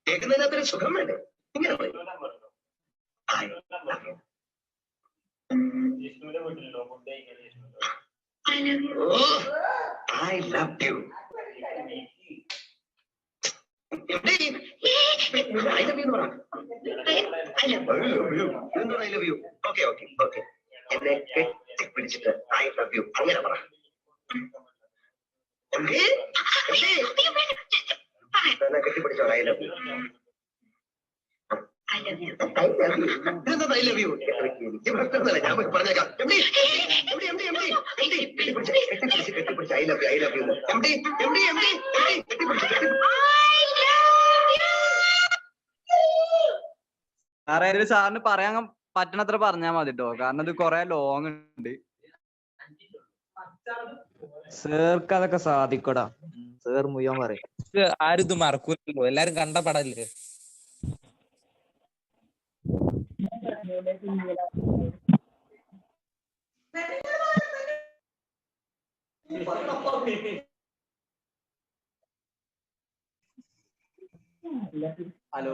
കേൾക്കുന്നതിനകത്തൊരു സുഖം വേണ്ടേ? ഇങ്ങനെ പറയും ഐ ലവ് യു. എന്നെ കെട്ടിപ്പിടിച്ചിട്ട് ഐ ലവ് യു അങ്ങനെ പറ. കെട്ടിപ്പിടിച്ചോ ഐ ലവ് യു. ഞാൻ പറഞ്ഞേക്കാം. കെട്ടിപ്പിടിച്ച് I love U I love U. സാറേ സാറിന് പറയാൻ പറ്റണത്ര പറഞ്ഞാൽ മതി കേട്ടോ, കാരണം ഇത് കൊറേ ലോങ് ഉണ്ട്. സേർക്ക് അതൊക്കെ സാധിക്കടാ. സേർ മുഴുവൻ പറയും. ആരും ഇത് മറക്കൂലല്ലോ, എല്ലാരും കണ്ട പടല്ലേ. ഹലോ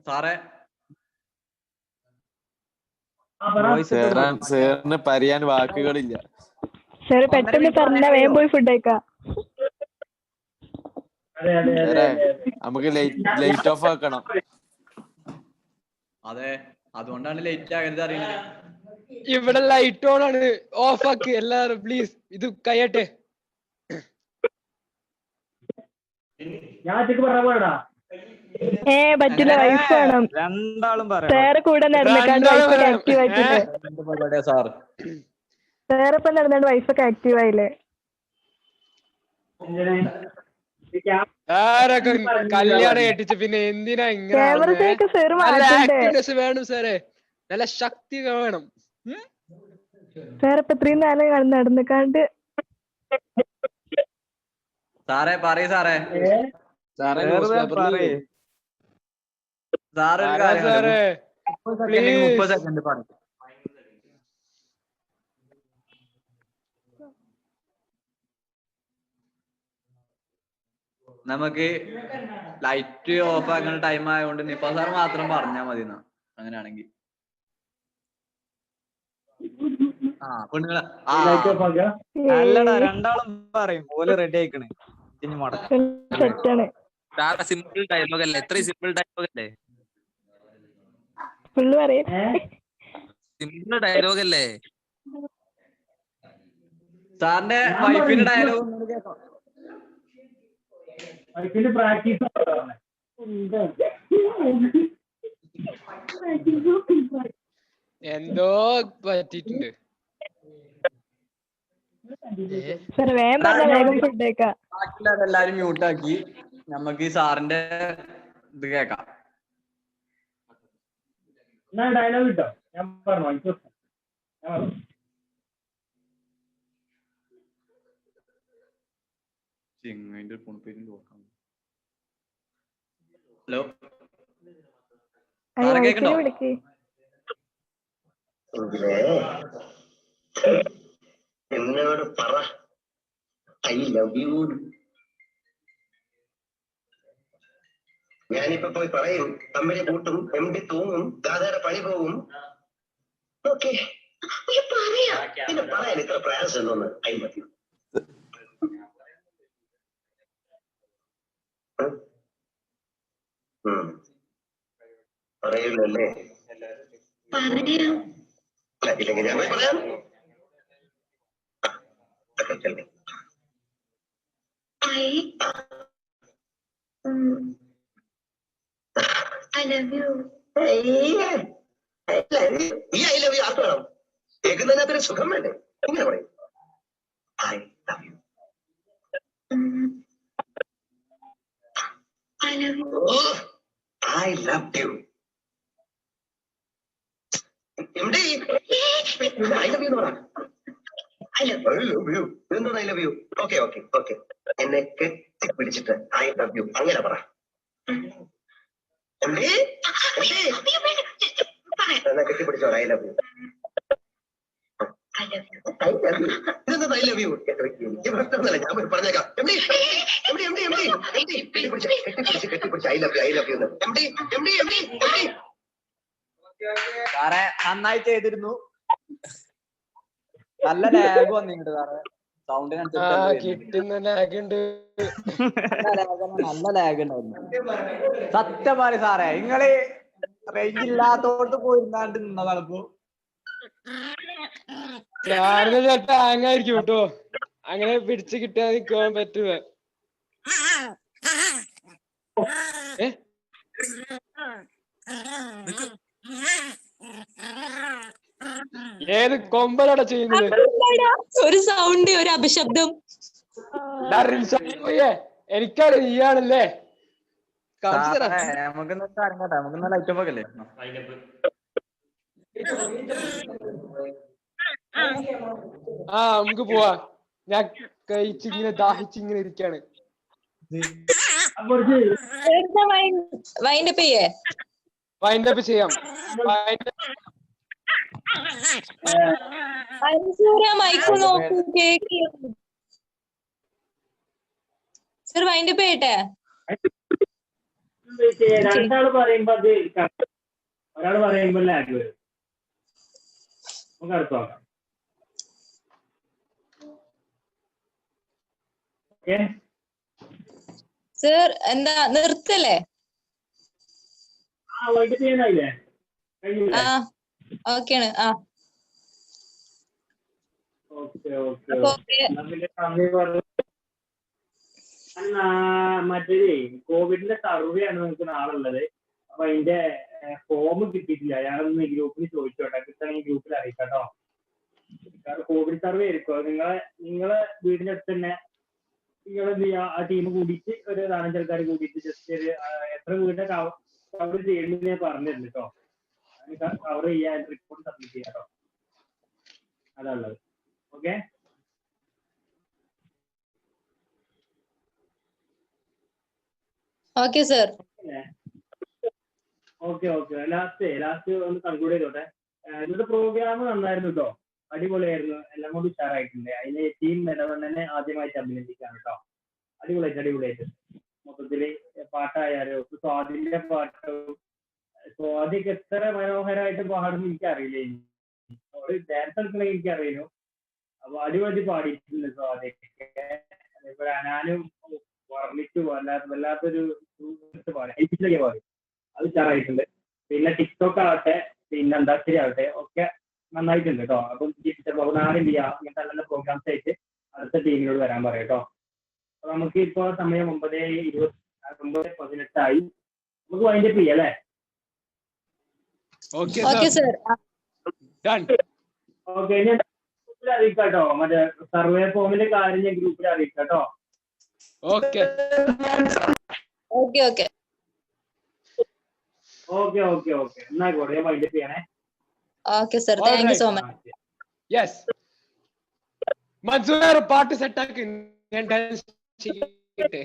സാറേ സാറിന് പറയാൻ വാക്കുകളില്ല. സാറ് പെട്ടെന്ന് പറഞ്ഞാ വേഗം പോയി ഫുഡ് കഴിക്കാം. നമുക്ക് ലൈറ്റ് ഓഫ് ആക്കണം. അതെ, അതുകൊണ്ടാണ് ലേറ്റ് ആകരുത് അറിയുന്നത്. ഇവിടെ ലൈറ്റ് ഓൺ ആണ്, ഓഫ് ആക്ക് എല്ലാരും പ്ലീസ്. ഇത് കഴിയട്ടെ. പറ്റില്ല, വൈഫ് വേണം. രണ്ടാളും സാറ് കൂടെ നടന്നിക്കാണ്ട് വൈഫൊക്കെ ആക്റ്റീവ് ആയിട്ടില്ലേ? സാറിപ്പം നടന്നാണ്ട് വൈഫൊക്കെ ആക്റ്റീവ് ആയില്ലേ? ആരൊക്കെ കല്യാണം കേട്ടിച്ച് പിന്നെ എന്തിനാ ഇങ്ങനെ വേണം സാറേ, നല്ല ശക്തി വേണം. സാറിപ്പ ഇത്രയും നാളെ നടന്നിക്കാണ്ട്. സാറേ പറയൂ സാറേ. സാറേ സാറ് ഒരു കാര്യം 30 സെക്കൻഡ് പറയും. നമുക്ക് ലൈറ്റ് ഓഫ് ആക്കുന്ന ടൈം ആയതുകൊണ്ട് നിപ്പ സാർ മാത്രം പറഞ്ഞാൽ മതി. അങ്ങനെയാണെങ്കിൽ അല്ലടാ, രണ്ടാളും പറയും പോലെ റെഡി ആയിക്കണേ. സിമ്പിൾ ഡയലോഗ് അല്ലേ? എത്ര സിമ്പിൾ ഡയലോഗ് അല്ലേ? സിമ്പിൾ ഡയലോഗ് അല്ലേ? സാറിന്റെ വൈഫിന്റെ ഡയലോഗ് എന്തോ പറ്റിട്ടുണ്ട്. എല്ലാരും മ്യൂട്ടാക്കി നമുക്ക് ഈ സാറിന്റെ ഇത് കേക്കാം. ഡയലോഗ് കിട്ടോ? ഞാൻ പറഞ്ഞു. ഹലോ സാറെ കേക്കണ്ടോ? എന്നോട് പറ ഐ ലവ് യു. ഞാനിപ്പോ പോയി പറയും, തമ്മിലെ കൂട്ടും, MD തൂങ്ങും, ഗാഥയുടെ പണി പോകും. ഓക്കെ പറയാ, പിന്നെ പറയാൻ ഇത്ര പ്രയാസം എന്തോന്ന്? I love you. പറയൂലല്ലേ? ഇല്ലെങ്കിൽ ഞാൻ പോയി പറയാം. I love you. ഈ ഐ ലവ് യു ആർക്ക് വേണം? കേൾക്കുന്നതിനകത്തൊരു സുഖം വേണ്ടേ? ഇങ്ങനെ പറയും, I love you. I love you. Oh, I love you. MD, I love you. I love you. എന്താണ് I love you? Okay. എന്നെ കെട്ടിപ്പിടിച്ചിട്ട് I love you അങ്ങനെ പറ. MD, എന്നെ കെട്ടിപ്പിടിച്ചോ I love you. ഇതെന്താ I love you? എനിക്ക് പ്രശ്നമൊന്നുമില്ല, ഞാൻ പറഞ്ഞേക്കാം. MD, കെട്ടിപ്പിടിച്ച് I love you. MD. സാറേ നന്നായി ചെയ്തിരുന്നു. നല്ല ലാഗ് വന്നിട്ടുണ്ട് സാറേ. കിട്ടുന്ന ലാഗ് ഉണ്ട്. നല്ല ലാഗ് ഉണ്ടായിരുന്നു. സത്യം പറ സാറേ, നിങ്ങള് റേഞ്ച് ഇല്ലാത്തോട്ട് പോയിരുന്നാണ്ട് നിന്നതാണ്. ഇപ്പൊ ചിലപ്പോ ഹാങ്ങായിരിക്കും കേട്ടോ. അങ്ങനെ പിടിച്ച് കിട്ടാതെ നിൽക്കാൻ പറ്റുക. ഏത് കൊമ്പനാടാ ചെയ്യുന്നത്? ഒരു സൗണ്ട്, ഒരു അപശബ്ദം. എനിക്കാണ് നീയാണല്ലേ? നമുക്ക് ലൈറ്റ് ഓഫ് ആക്കല്ലേ? നമുക്ക് പോവാ. ഞാൻ കഴിച്ചിങ്ങനെ ദാഹിച്ചിങ്ങനെ ഇരിക്കാണ്. വൈൻഡപ്പ് ചെയ്യാം. സർ വൈൻഡപ്പ് ചെയ്യട്ടെ? രണ്ടാള് പറയുമ്പോ അത് ഒരാള് പറയുമ്പോ ലാഗ് വരും. നമുക്ക് അടുത്ത് നോക്കാം. ഓക്കെ സർ എന്താ നിർത്തല്ലേ? ആ വൈകിട്ട് ചെയ്യാനായില്ലേ? കഴിഞ്ഞില്ലേ? ഓക്കെയാണ്. ഓക്കെ ഓക്കെ മറ്റേ കോവിഡിന്റെ സർവേ ആണ് നിങ്ങൾക്ക് നാളെ ഉള്ളത്. അപ്പൊ അതിന്റെ ഫോം കിട്ടിയിട്ടില്ല. ഞാനൊന്ന് ഗ്രൂപ്പിൽ ചോദിച്ചോട്ടെ, കിട്ടണമെങ്കിൽ ഗ്രൂപ്പിൽ അറിയിക്കാട്ടോ. കോവിഡ് സർവേ ആയിരിക്കും. നിങ്ങളെ വീടിന്റെ അടുത്ത് തന്നെ നിങ്ങൾ എന്ത് ചെയ്യുക, ആ ടീം കൂടിയിട്ട് ഒരു 4-5 ആൾക്കാർ കൂടിയിട്ട് ജസ്റ്റ് ഒരു എത്ര വീടിനെ കവർ ചെയ്യണമെന്ന് ഞാൻ പറഞ്ഞിരുന്നു കേട്ടോ. കവർ ചെയ്യാൻ റിപ്പോർട്ട് സബ്മിറ്റ് ചെയ്യാം കേട്ടോ. അതുള്ളത്. Okay okay sir. Okay last ഒന്ന് കൺക്ലൂഡ് ചെയ്തോട്ടെ. ഇന്നത്തെ പ്രോഗ്രാം നന്നായിരുന്നു കേട്ടോ, അടിപൊളിയായിരുന്നു, എല്ലാം കൊണ്ട് ഉഷാറായിട്ടുണ്ട്. അതിന് ടീം നിലവണ്ണനെ ആദ്യമായിട്ട് അഭിനന്ദിക്കാം കേട്ടോ. അടിപൊളിയായിട്ട് മൊത്തത്തില് പാട്ടായാലും സ്വാതിന്റെ പാട്ടും, സ്വാതിക്ക് എത്ര മനോഹരമായിട്ട് പാടും എനിക്കറിയില്ല. ഒരു ഡാൻസ് കളിക്കണ എനിക്കറിയുന്നു. അപ്പൊ അടിപൊളി പാടിയിട്ടുണ്ട് സ്വാതിക്ക്. അതേപോലെ അനാനും വർണ്ണിച്ചു വല്ലാത്തൊരു പാടി അത് ഉഷാറായിട്ടുണ്ട്. പിന്നെ ടിക്ടോക്ക് ആവട്ടെ, പിന്നെ അന്താക്ഷരി ആവട്ടെ, ഒക്കെ നന്നായിട്ടുണ്ട് കേട്ടോ. അപ്പം നാളെ എന്ത് ചെയ്യാം, ഇങ്ങനത്തെ നല്ല പ്രോഗ്രാംസ് ആയിട്ട് അടുത്ത ടീമിനോട് വരാൻ പറയാം കേട്ടോ. അപ്പൊ നമുക്ക് ഇപ്പൊ സമയം 9:18 നമുക്ക് വൈൻഡപ്പ് ചെയ്യാം അല്ലേ? Okay sir. ഓക്കെ ഞാൻ ഗ്രൂപ്പിൽ അറിയിക്കാം കേട്ടോ. മറ്റേ സർവേ ഫോമിന്റെ കാര്യം ഞാൻ ഗ്രൂപ്പിൽ അറിയിക്കാം കേട്ടോ. ഓക്കെ എന്നായിക്കോട്ടെ, ഞാൻ വൈൻഡപ്പ് ചെയ്യണേ. Okay sir, thank you so much. Yes Mansoor പാട്ട് സെറ്റാക്കി ഞാൻ ഡാൻസ് ചെയ്യട്ടെ.